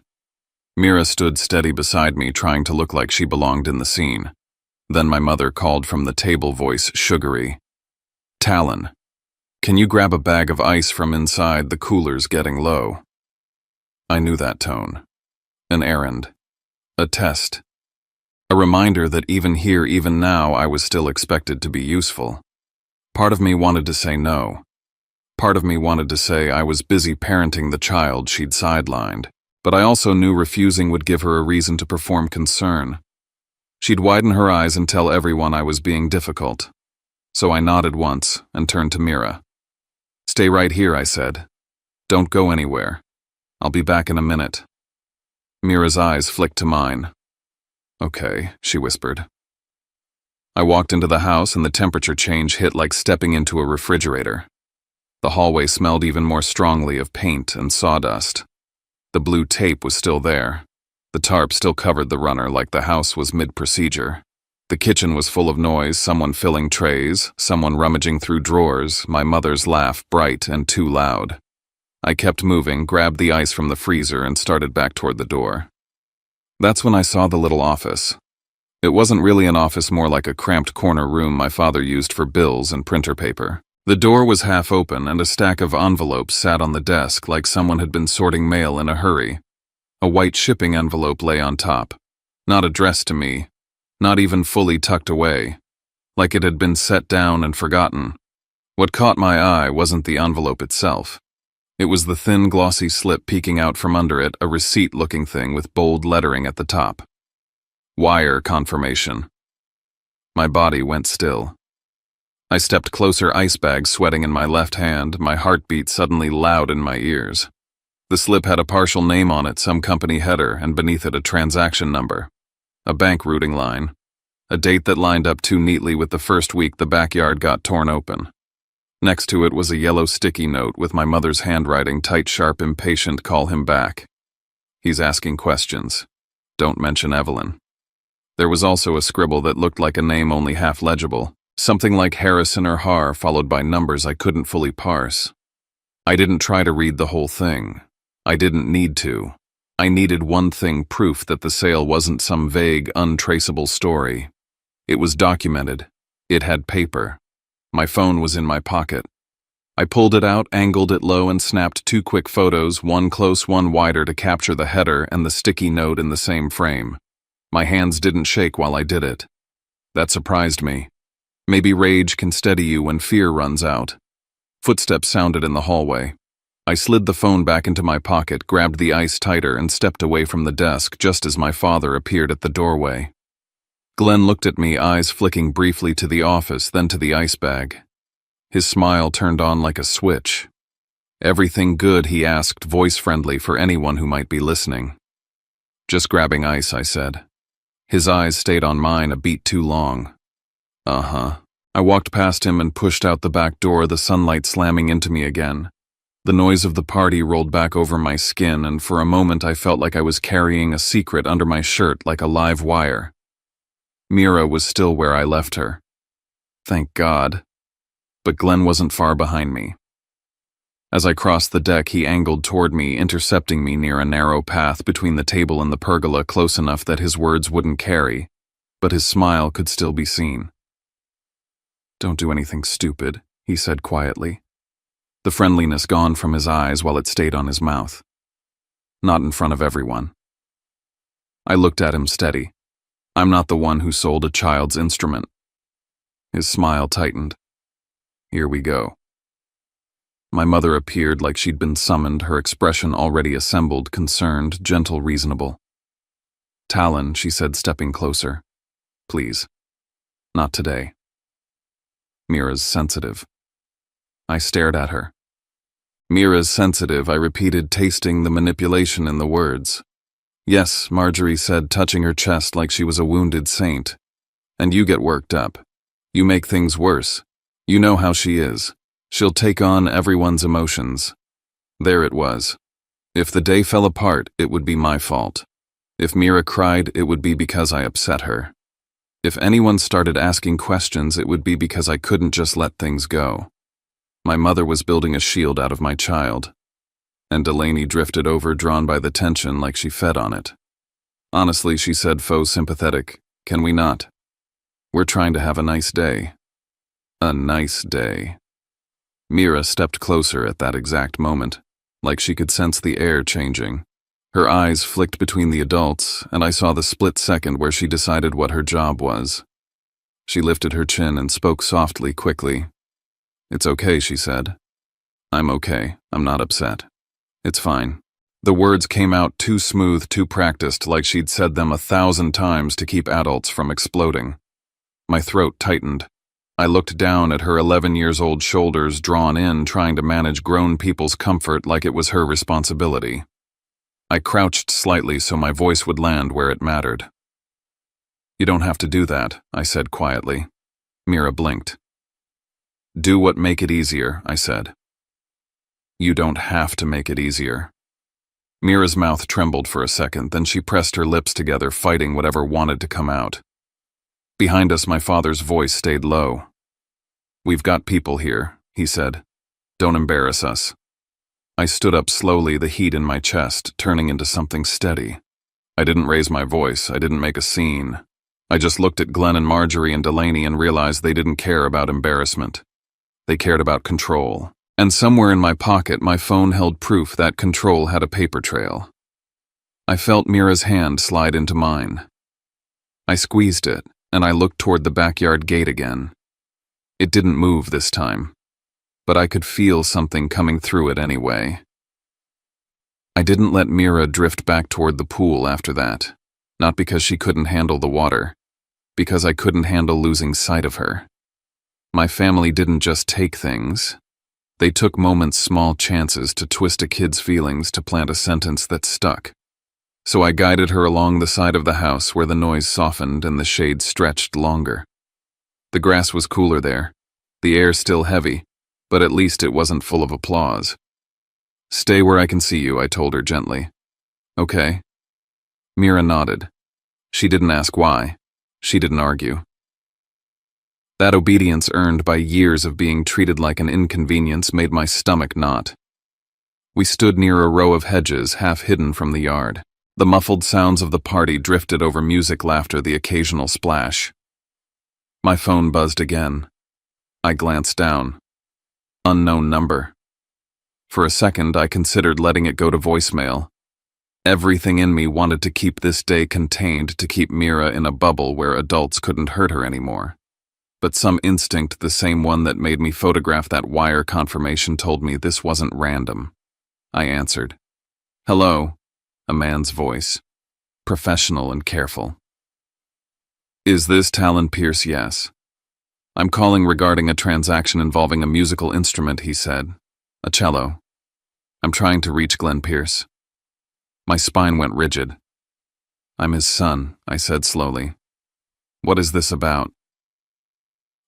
Mira stood steady beside me, trying to look like she belonged in the scene. Then my mother called from the table, voice sugary. "Talon, can you grab a bag of ice from inside? The cooler's getting low." I knew that tone. An errand. A test. A reminder that even here, even now, I was still expected to be useful. Part of me wanted to say no. Part of me wanted to say I was busy parenting the child she'd sidelined, but I also knew refusing would give her a reason to perform concern. She'd widen her eyes and tell everyone I was being difficult. So I nodded once and turned to Mira. "Stay right here," I said. "Don't go anywhere. I'll be back in a minute." Mira's eyes flicked to mine. "Okay," she whispered. I walked into the house and the temperature change hit like stepping into a refrigerator. The hallway smelled even more strongly of paint and sawdust. The blue tape was still there. The tarp still covered the runner like the house was mid-procedure. The kitchen was full of noise, someone filling trays, someone rummaging through drawers, my mother's laugh bright and too loud. I kept moving, grabbed the ice from the freezer, and started back toward the door. That's when I saw the little office. It wasn't really an office, more like a cramped corner room my father used for bills and printer paper. The door was half open and a stack of envelopes sat on the desk like someone had been sorting mail in a hurry. A white shipping envelope lay on top, not addressed to me, not even fully tucked away, like it had been set down and forgotten. What caught my eye wasn't the envelope itself. It was the thin, glossy slip peeking out from under it, a receipt-looking thing with bold lettering at the top. Wire confirmation. My body went still. I stepped closer, ice bag sweating in my left hand, my heartbeat suddenly loud in my ears. The slip had a partial name on it, some company header, and beneath it a transaction number. A bank routing line. A date that lined up too neatly with the first week the backyard got torn open. Next to it was a yellow sticky note with my mother's handwriting, tight, sharp, impatient, "Call him back. He's asking questions. Don't mention Evelyn." There was also a scribble that looked like a name only half legible, something like Harrison or Har, followed by numbers I couldn't fully parse. I didn't try to read the whole thing. I didn't need to. I needed one thing: proof that the sale wasn't some vague, untraceable story. It was documented. It had paper. My phone was in my pocket. I pulled it out, angled it low, and snapped 2 quick photos, one close, one wider, to capture the header and the sticky note in the same frame. My hands didn't shake while I did it. That surprised me. Maybe rage can steady you when fear runs out. Footsteps sounded in the hallway. I slid the phone back into my pocket, grabbed the ice tighter, and stepped away from the desk just as my father appeared at the doorway. Glenn looked at me, eyes flicking briefly to the office, then to the ice bag. His smile turned on like a switch. "Everything good?" he asked, voice friendly for anyone who might be listening. "Just grabbing ice," I said. His eyes stayed on mine a beat too long. Uh-huh. I walked past him and pushed out the back door, the sunlight slamming into me again. The noise of the party rolled back over my skin, and for a moment I felt like I was carrying a secret under my shirt like a live wire. Mira was still where I left her. Thank God. But Glenn wasn't far behind me. As I crossed the deck, he angled toward me, intercepting me near a narrow path between the table and the pergola, close enough that his words wouldn't carry, but his smile could still be seen. "Don't do anything stupid," he said quietly. The friendliness gone from his eyes while it stayed on his mouth. "Not in front of everyone." I looked at him steady. I'm not the one who sold a child's instrument. His smile tightened. Here we go. My mother appeared like she'd been summoned, her expression already assembled, concerned, gentle, reasonable. "Talon," she said, stepping closer. "Please. Not today." Mira's sensitive. I stared at her. "Mira's sensitive," I repeated, tasting the manipulation in the words. "Yes," Marjorie said, touching her chest like she was a wounded saint. "And you get worked up. You make things worse. You know how she is. She'll take on everyone's emotions." There it was. If the day fell apart, it would be my fault. If Mira cried, it would be because I upset her. If anyone started asking questions, it would be because I couldn't just let things go. My mother was building a shield out of my child, and Delaney drifted over, drawn by the tension like she fed on it. Honestly, she said, faux sympathetic, can we not? We're trying to have a nice day. A nice day. Mira stepped closer at that exact moment, like she could sense the air changing. Her eyes flicked between the adults, and I saw the split second where she decided what her job was. She lifted her chin and spoke softly, quickly. It's okay, she said. I'm okay. I'm not upset. It's fine. The words came out too smooth, too practiced, like she'd said them 1,000 times to keep adults from exploding. My throat tightened. I looked down at her 11-year-old shoulders drawn in, trying to manage grown people's comfort like it was her responsibility. I crouched slightly so my voice would land where it mattered. You don't have to do that, I said quietly. Mira blinked. Do what make it easier, I said. You don't have to make it easier. Mira's mouth trembled for a second, then she pressed her lips together, fighting whatever wanted to come out. Behind us, my father's voice stayed low. We've got people here, he said. Don't embarrass us. I stood up slowly, the heat in my chest turning into something steady. I didn't raise my voice, I didn't make a scene. I just looked at Glenn and Marjorie and Delaney and realized they didn't care about embarrassment. They cared about control. And somewhere in my pocket, my phone held proof that control had a paper trail. I felt Mira's hand slide into mine. I squeezed it, and I looked toward the backyard gate again. It didn't move this time, but I could feel something coming through it anyway. I didn't let Mira drift back toward the pool after that, not because she couldn't handle the water, because I couldn't handle losing sight of her. My family didn't just take things. They took moments, small chances to twist a kid's feelings to plant a sentence that stuck. So I guided her along the side of the house where the noise softened and the shade stretched longer. The grass was cooler there, the air still heavy, but at least it wasn't full of applause. Stay where I can see you, I told her gently. Okay. Mira nodded. She didn't ask why. She didn't argue. That obedience earned by years of being treated like an inconvenience made my stomach knot. We stood near a row of hedges half hidden from the yard. The muffled sounds of the party drifted over music, laughter, the occasional splash. My phone buzzed again. I glanced down. Unknown number. For a second, I considered letting it go to voicemail. Everything in me wanted to keep this day contained, to keep Mira in a bubble where adults couldn't hurt her anymore. But some instinct, the same one that made me photograph that wire confirmation, told me this wasn't random. I answered. Hello, a man's voice, professional and careful. Is this Talon Pierce? Yes. I'm calling regarding a transaction involving a musical instrument, he said. A cello. I'm trying to reach Glenn Pierce. My spine went rigid. I'm his son, I said slowly. What is this about?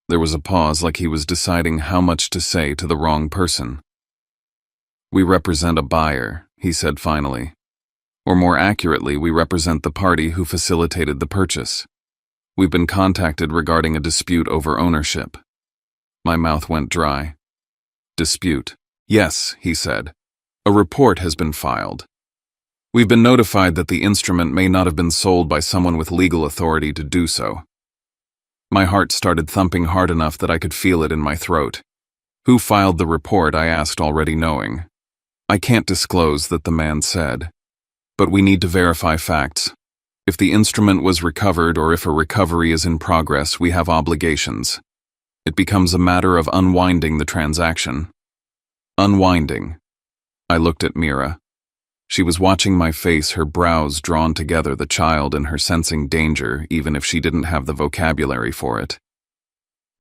There was a pause, like he was deciding how much to say to the wrong person. We represent a buyer, he said finally. Or more accurately, we represent the party who facilitated the purchase. We've been contacted regarding a dispute over ownership. My mouth went dry. Dispute. Yes, he said. A report has been filed. We've been notified that the instrument may not have been sold by someone with legal authority to do so. My heart started thumping hard enough that I could feel it in my throat. Who filed the report? I asked, already knowing. I can't disclose that, the man said. But we need to verify facts. If the instrument was recovered or if a recovery is in progress, we have obligations. It becomes a matter of unwinding the transaction. Unwinding. I looked at Mira. She was watching my face, her brows drawn together, the child in her sensing danger, even if she didn't have the vocabulary for it.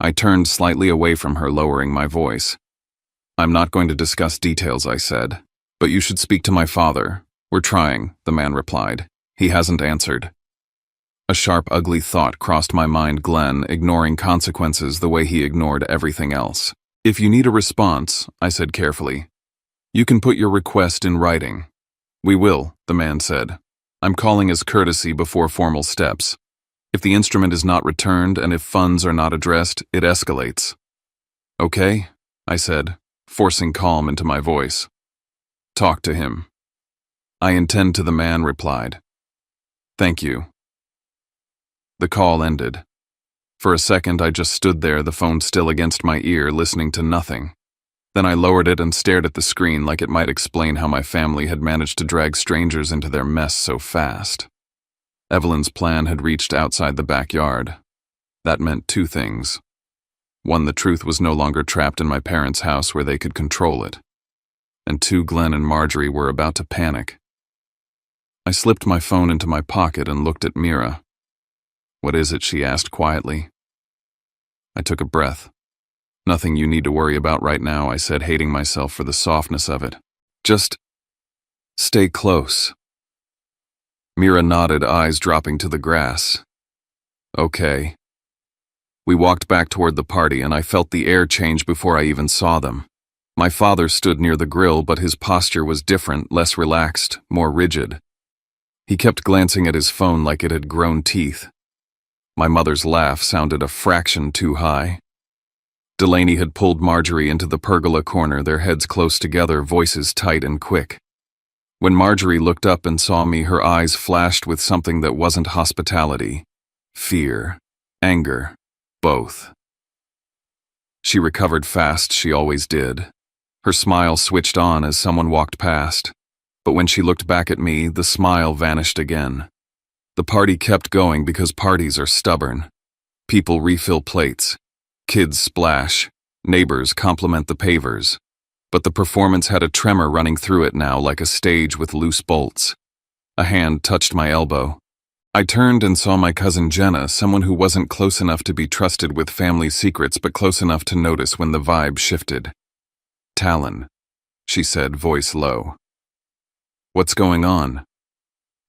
I turned slightly away from her, lowering my voice. I'm not going to discuss details, I said, but you should speak to my father. We're trying, the man replied. He hasn't answered. A sharp, ugly thought crossed my mind, Glenn, ignoring consequences the way he ignored everything else. If you need a response, I said carefully, you can put your request in writing. We will, the man said. I'm calling as courtesy before formal steps. If the instrument is not returned and if funds are not addressed, it escalates. Okay, I said, forcing calm into my voice. "Talk to him." "I intend to," the man replied. "Thank you." The call ended. For a second, I just stood there, the phone still against my ear, listening to nothing. Then I lowered it and stared at the screen like it might explain how my family had managed to drag strangers into their mess so fast. Evelyn's plan had reached outside the backyard. That meant two things. One, the truth was no longer trapped in my parents' house where they could control it. And two, Glenn and Marjorie were about to panic. I slipped my phone into my pocket and looked at Mira. "What is it?" she asked quietly. I took a breath. "Nothing you need to worry about right now," I said, hating myself for the softness of it. "Just stay close." Mira nodded, eyes dropping to the grass. "Okay." We walked back toward the party, and I felt the air change before I even saw them. My father stood near the grill, but his posture was different, less relaxed, more rigid. He kept glancing at his phone like it had grown teeth. My mother's laugh sounded a fraction too high. Delaney had pulled Marjorie into the pergola corner, their heads close together, voices tight and quick. When Marjorie looked up and saw me, her eyes flashed with something that wasn't hospitality. Fear, anger, both. She recovered fast, she always did. Her smile switched on as someone walked past. But when she looked back at me, the smile vanished again. The party kept going because parties are stubborn. People refill plates. Kids splash. Neighbors compliment the pavers. But the performance had a tremor running through it now, like a stage with loose bolts. A hand touched my elbow. I turned and saw my cousin Jenna, someone who wasn't close enough to be trusted with family secrets, but close enough to notice when the vibe shifted. "Talon," she said, voice low. "What's going on?"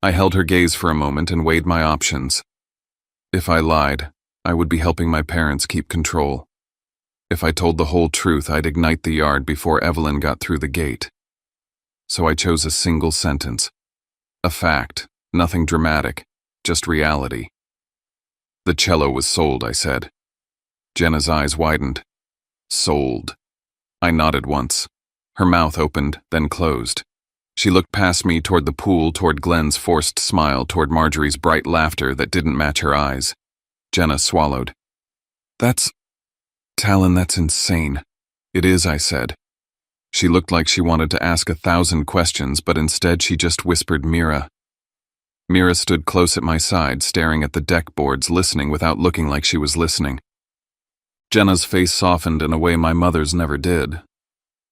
I held her gaze for a moment and weighed my options. If I lied, I would be helping my parents keep control. If I told the whole truth, I'd ignite the yard before Evelyn got through the gate. So I chose a single sentence. A fact, nothing dramatic, just reality. "The cello was sold," I said. Jenna's eyes widened. "Sold." I nodded once. Her mouth opened, then closed. She looked past me toward the pool, toward Glenn's forced smile, toward Marjorie's bright laughter that didn't match her eyes. Jenna swallowed. Talon, that's insane." "It is," I said. She looked like she wanted to ask 1,000 questions, but instead she just whispered, "Mira." Mira stood close at my side, staring at the deck boards, listening without looking like she was listening. Jenna's face softened in a way my mother's never did.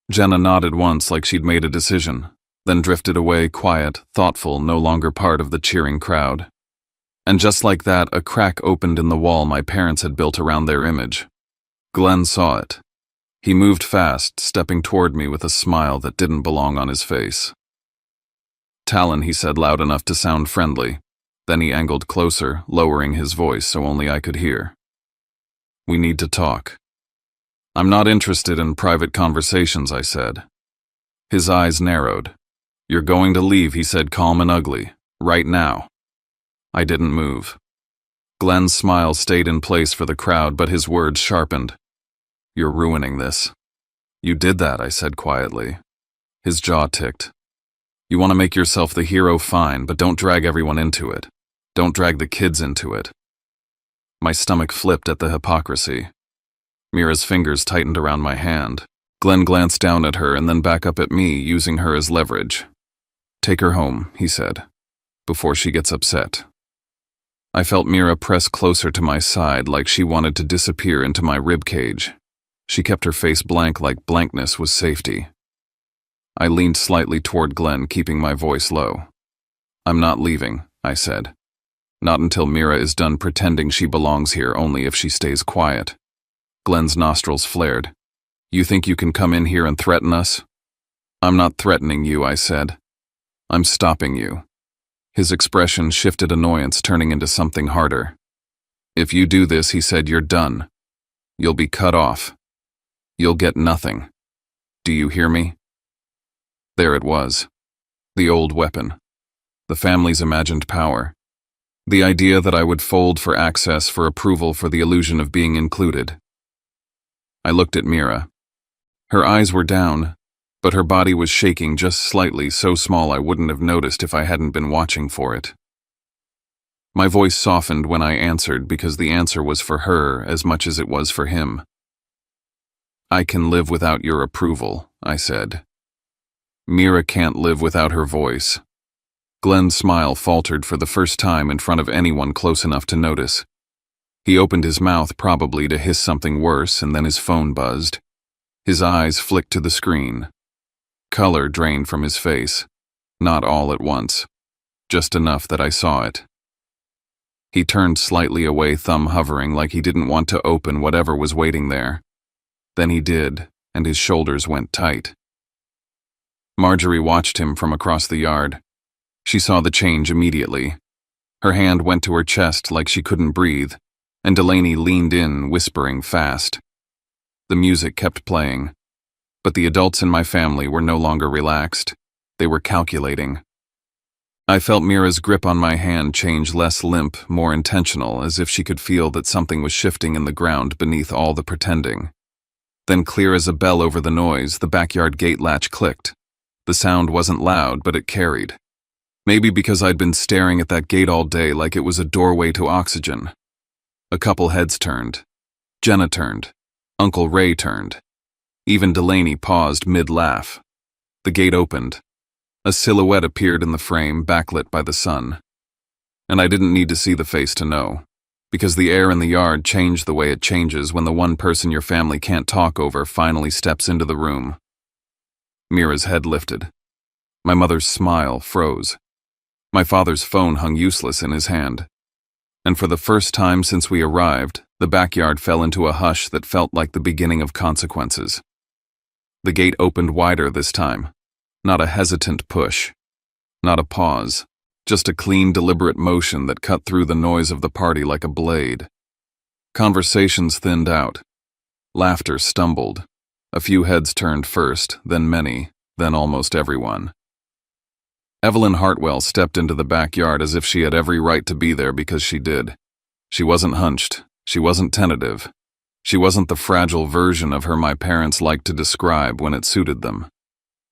Jenna nodded once like she'd made a decision, then drifted away, quiet, thoughtful, no longer part of the cheering crowd. And just like that, a crack opened in the wall my parents had built around their image. Glenn saw it. He moved fast, stepping toward me with a smile that didn't belong on his face. "Talon," he said loud enough to sound friendly. Then he angled closer, lowering his voice so only I could hear. "We need to talk." "I'm not interested in private conversations," I said. His eyes narrowed. "You're going to leave," he said, calm and ugly. "Right now." I didn't move. Glenn's smile stayed in place for the crowd, but his words sharpened. "You're ruining this." "You did that," I said quietly. His jaw ticked. "You want to make yourself the hero, fine, but don't drag everyone into it. Don't drag the kids into it." My stomach flipped at the hypocrisy. Mira's fingers tightened around my hand. Glenn glanced down at her and then back up at me, using her as leverage. "Take her home," he said, "before she gets upset." I felt Mira press closer to my side like she wanted to disappear into my ribcage. She kept her face blank like blankness was safety. I leaned slightly toward Glenn, keeping my voice low. "I'm not leaving," I said. "Not until Mira is done pretending she belongs here, only if she stays quiet." Glenn's nostrils flared. "You think you can come in here and threaten us?" "I'm not threatening you," I said. "I'm stopping you." His expression shifted, annoyance turning into something harder. "If you do this," he said, "you're done. You'll be cut off. You'll get nothing. Do you hear me?" There it was. The old weapon. The family's imagined power. The idea that I would fold for access, for approval, for the illusion of being included. I looked at Mira. Her eyes were down, but her body was shaking just slightly, so small I wouldn't have noticed if I hadn't been watching for it. My voice softened when I answered because the answer was for her as much as it was for him. "I can live without your approval," I said. "Mira can't live without her voice." Glenn's smile faltered for the first time in front of anyone close enough to notice. He opened his mouth probably to hiss something worse, and then his phone buzzed. His eyes flicked to the screen. Color drained from his face. Not all at once. Just enough that I saw it. He turned slightly away, thumb hovering like he didn't want to open whatever was waiting there. Then he did, and his shoulders went tight. Marjorie watched him from across the yard. She saw the change immediately. Her hand went to her chest like she couldn't breathe, and Delaney leaned in, whispering fast. The music kept playing, but the adults in my family were no longer relaxed. They were calculating. I felt Mira's grip on my hand change, less limp, more intentional, as if she could feel that something was shifting in the ground beneath all the pretending. Then, clear as a bell over the noise, the backyard gate latch clicked. The sound wasn't loud, but it carried. Maybe because I'd been staring at that gate all day like it was a doorway to oxygen. A couple heads turned. Jenna turned. Uncle Ray turned. Even Delaney paused mid-laugh. The gate opened. A silhouette appeared in the frame, backlit by the sun. And I didn't need to see the face to know, because the air in the yard changed the way it changes when the one person your family can't talk over finally steps into the room. Mira's head lifted. My mother's smile froze. My father's phone hung useless in his hand. And for the first time since we arrived, the backyard fell into a hush that felt like the beginning of consequences. The gate opened wider this time. Not a hesitant push. Not a pause. Just a clean, deliberate motion that cut through the noise of the party like a blade. Conversations thinned out. Laughter stumbled. A few heads turned first, then many, then almost everyone. Evelyn Hartwell stepped into the backyard as if she had every right to be there because she did. She wasn't hunched. She wasn't tentative. She wasn't the fragile version of her my parents liked to describe when it suited them.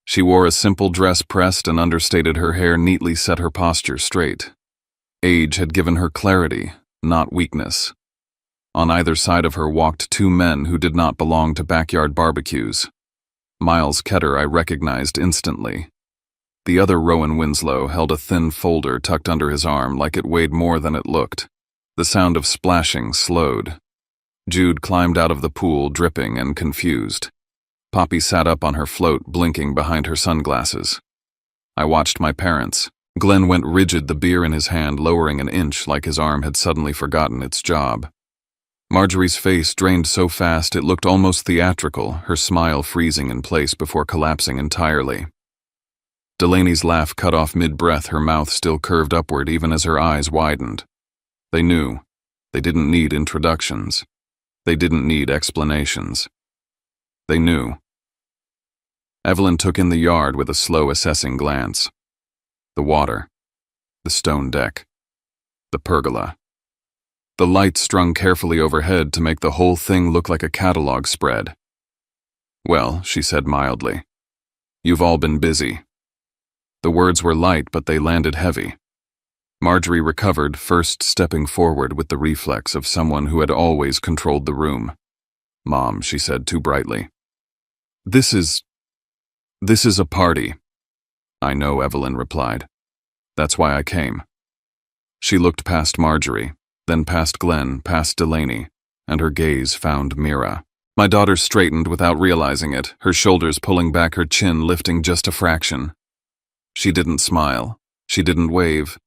She wore a simple dress pressed and understated, her hair neatly set her posture straight. Age had given her clarity, not weakness. On either side of her walked two men who did not belong to backyard barbecues. Miles Ketter I recognized instantly. The other, Rowan Winslow, held a thin folder tucked under his arm like it weighed more than it looked. The sound of splashing slowed. Jude climbed out of the pool, dripping and confused. Poppy sat up on her float, blinking behind her sunglasses. I watched my parents. Glenn went rigid, the beer in his hand lowering an inch like his arm had suddenly forgotten its job. Marjorie's face drained so fast it looked almost theatrical, her smile freezing in place before collapsing entirely. Delaney's laugh cut off mid-breath, her mouth still curved upward even as her eyes widened. They knew. They didn't need introductions. They didn't need explanations. They knew. Evelyn took in the yard with a slow, assessing glance. The water. The stone deck. The pergola. The lights strung carefully overhead to make the whole thing look like a catalog spread. "Well," she said mildly, "you've all been busy." The words were light, but they landed heavy. Marjorie recovered, first stepping forward with the reflex of someone who had always controlled the room. "Mom," she said too brightly. This is a party." "I know," Evelyn replied. "That's why I came." She looked past Marjorie, then past Glenn, past Delaney, and her gaze found Mira. My daughter straightened without realizing it, her shoulders pulling back, her chin lifting just a fraction. She didn't smile. She didn't wave.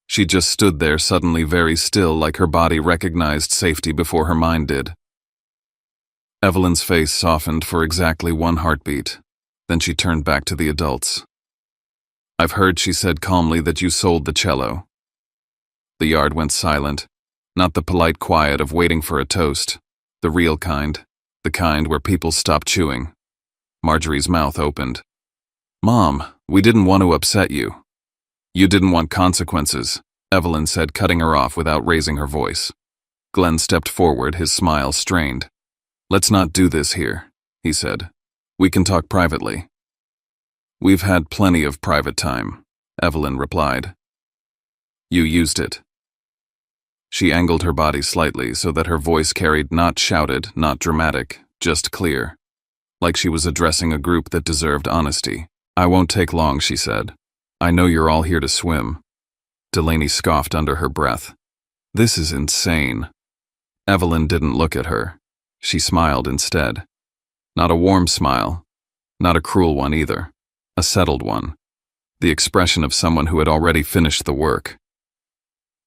She just stood there, suddenly very still, like her body recognized safety before her mind did. Evelyn's face softened for exactly one heartbeat. Then she turned back to the adults. "I've heard," she said calmly, "that you sold the cello." The yard went silent, not the polite quiet of waiting for a toast, the real kind, the kind where people stop chewing. Marjorie's mouth opened. "Mom, we didn't want to upset you." "You didn't want consequences," Evelyn said, cutting her off without raising her voice. Glenn stepped forward, his smile strained. "Let's not do this here," he said. We can talk privately. We've had plenty of private time, Evelyn replied. You used it. She angled her body slightly so that her voice carried not shouted, not dramatic, just clear, like she was addressing a group that deserved honesty. I won't take long, she said. I know you're all here to swim. Delaney scoffed under her breath. This is insane. Evelyn didn't look at her. She smiled instead. Not a warm smile, not a cruel one either, a settled one, the expression of someone who had already finished the work.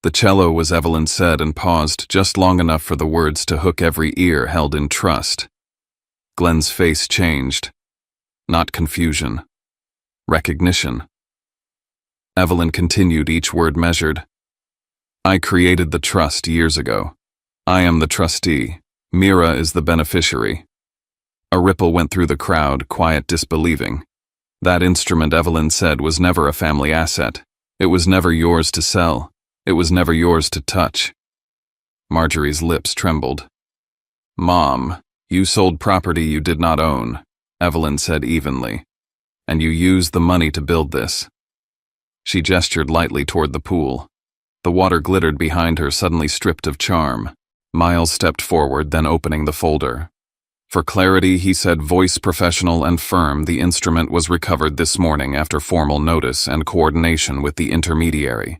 The cello, was Evelyn said, and paused just long enough for the words to hook every ear held in trust. Glenn's face changed. Not confusion. Recognition. Evelyn continued, each word measured. I created the trust years ago. I am the trustee. Mira is the beneficiary. A ripple went through the crowd, quiet disbelieving. That instrument, Evelyn said, was never a family asset. It was never yours to sell. It was never yours to touch. Marjorie's lips trembled. Mom, you sold property you did not own, Evelyn said evenly. And you used the money to build this. She gestured lightly toward the pool. The water glittered behind her, suddenly stripped of charm. Miles stepped forward, then opening the folder. For clarity, he said, voice professional and firm, the instrument was recovered this morning after formal notice and coordination with the intermediary.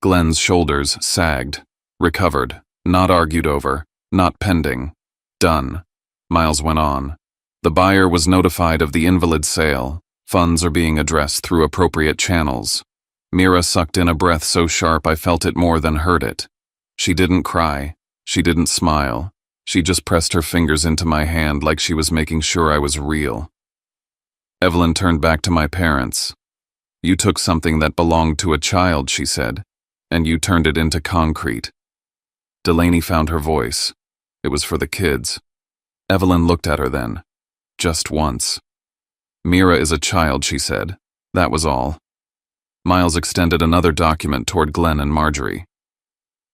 Glenn's shoulders sagged. Recovered. Not argued over. Not pending. Done. Miles went on. The buyer was notified of the invalid sale. Funds are being addressed through appropriate channels. Mira sucked in a breath so sharp I felt it more than heard it. She didn't cry. She didn't smile. She just pressed her fingers into my hand like she was making sure I was real. Evelyn turned back to my parents. You took something that belonged to a child, she said, and you turned it into concrete. Delaney found her voice. It was for the kids. Evelyn looked at her then. Just once. Mira is a child, she said. That was all. Miles extended another document toward Glenn and Marjorie.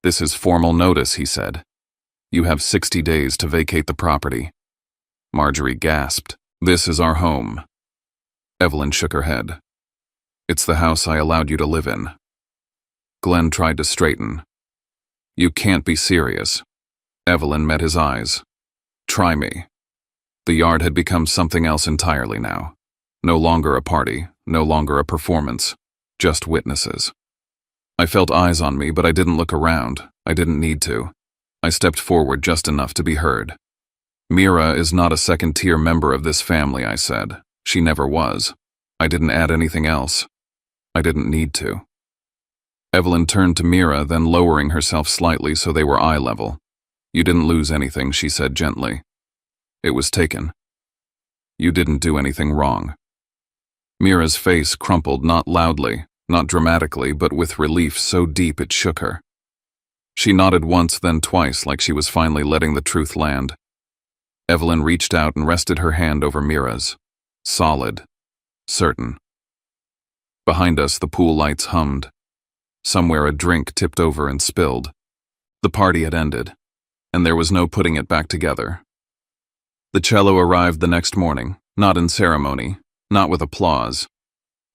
This is formal notice, he said. You have 60 days to vacate the property. Marjorie gasped. This is our home. Evelyn shook her head. It's the house I allowed you to live in. Glenn tried to straighten. You can't be serious. Evelyn met his eyes. Try me. The yard had become something else entirely now. No longer a party, no longer a performance, just witnesses. I felt eyes on me, but I didn't look around. I didn't need to. I stepped forward just enough to be heard. Mira is not a second-tier member of this family, I said. She never was. I didn't add anything else. I didn't need to. Evelyn turned to Mira, then lowering herself slightly so they were eye level. You didn't lose anything, she said gently. It was taken. You didn't do anything wrong. Mira's face crumpled, not loudly, not dramatically, but with relief so deep it shook her. She nodded once, then twice, like she was finally letting the truth land. Evelyn reached out and rested her hand over Mira's. Solid. Certain. Behind us, the pool lights hummed. Somewhere a drink tipped over and spilled. The party had ended, and there was no putting it back together. The cello arrived the next morning, not in ceremony, not with applause.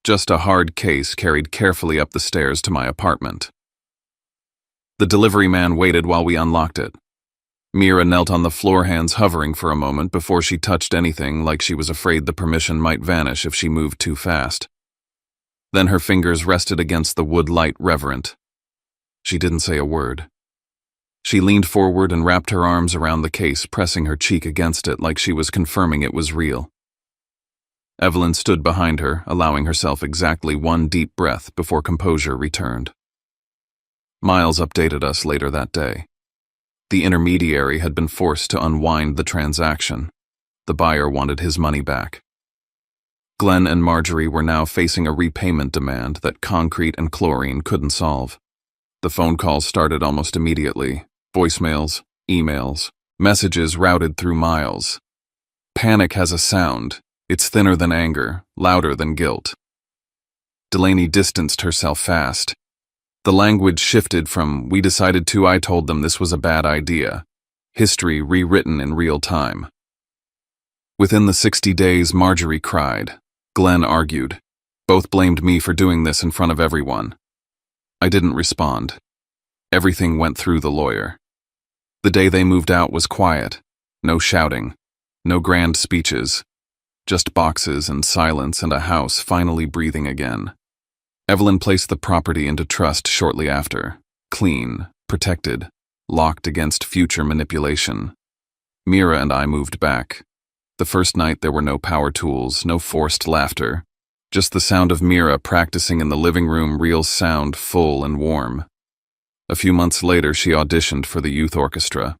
Just a hard case carried carefully up the stairs to my apartment. The delivery man waited while we unlocked it. Mira knelt on the floor, hands hovering for a moment before she touched anything, like she was afraid the permission might vanish if she moved too fast. Then her fingers rested against the wood light, reverent. She didn't say a word. She leaned forward and wrapped her arms around the case, pressing her cheek against it like she was confirming it was real. Evelyn stood behind her, allowing herself exactly one deep breath before composure returned. Miles updated us later that day. The intermediary had been forced to unwind the transaction. The buyer wanted his money back. Glenn and Marjorie were now facing a repayment demand that concrete and chlorine couldn't solve. The phone calls started almost immediately. Voicemails, emails, messages routed through Miles. Panic has a sound. It's thinner than anger, louder than guilt. Delaney distanced herself fast. The language shifted from, we decided to, I told them this was a bad idea. History rewritten in real time. Within the 60 days, Marjorie cried. Glenn argued. Both blamed me for doing this in front of everyone. I didn't respond. Everything went through the lawyer. The day they moved out was quiet. No shouting. No grand speeches. Just boxes and silence and a house finally breathing again. Evelyn placed the property into trust shortly after. Clean, protected, locked against future manipulation. Mira and I moved back. The first night there were no power tools, no forced laughter. Just the sound of Mira practicing in the living room, real sound, full and warm. A few months later, she auditioned for the youth orchestra.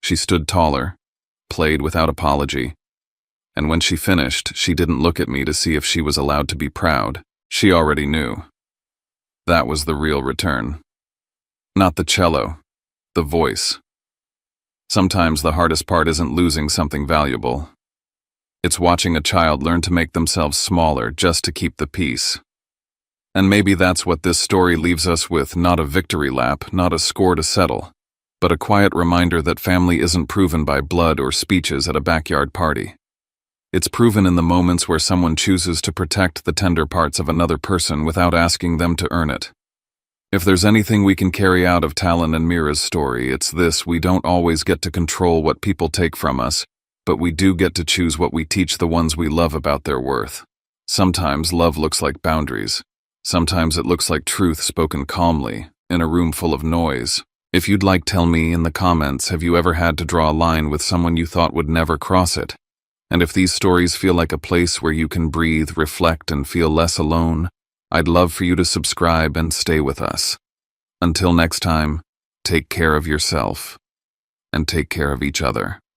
She stood taller, played without apology. And when she finished, she didn't look at me to see if she was allowed to be proud. She already knew. That was the real return. Not the cello, the voice. Sometimes the hardest part isn't losing something valuable. It's watching a child learn to make themselves smaller just to keep the peace. And maybe that's what this story leaves us with, not a victory lap, not a score to settle, but a quiet reminder that family isn't proven by blood or speeches at a backyard party. It's proven in the moments where someone chooses to protect the tender parts of another person without asking them to earn it. If there's anything we can carry out of Talon and Mira's story, it's this: we don't always get to control what people take from us, but we do get to choose what we teach the ones we love about their worth. Sometimes love looks like boundaries. Sometimes it looks like truth spoken calmly, in a room full of noise. If you'd like, tell me in the comments, have you ever had to draw a line with someone you thought would never cross it? And if these stories feel like a place where you can breathe, reflect, and feel less alone, I'd love for you to subscribe and stay with us. Until next time, take care of yourself and take care of each other.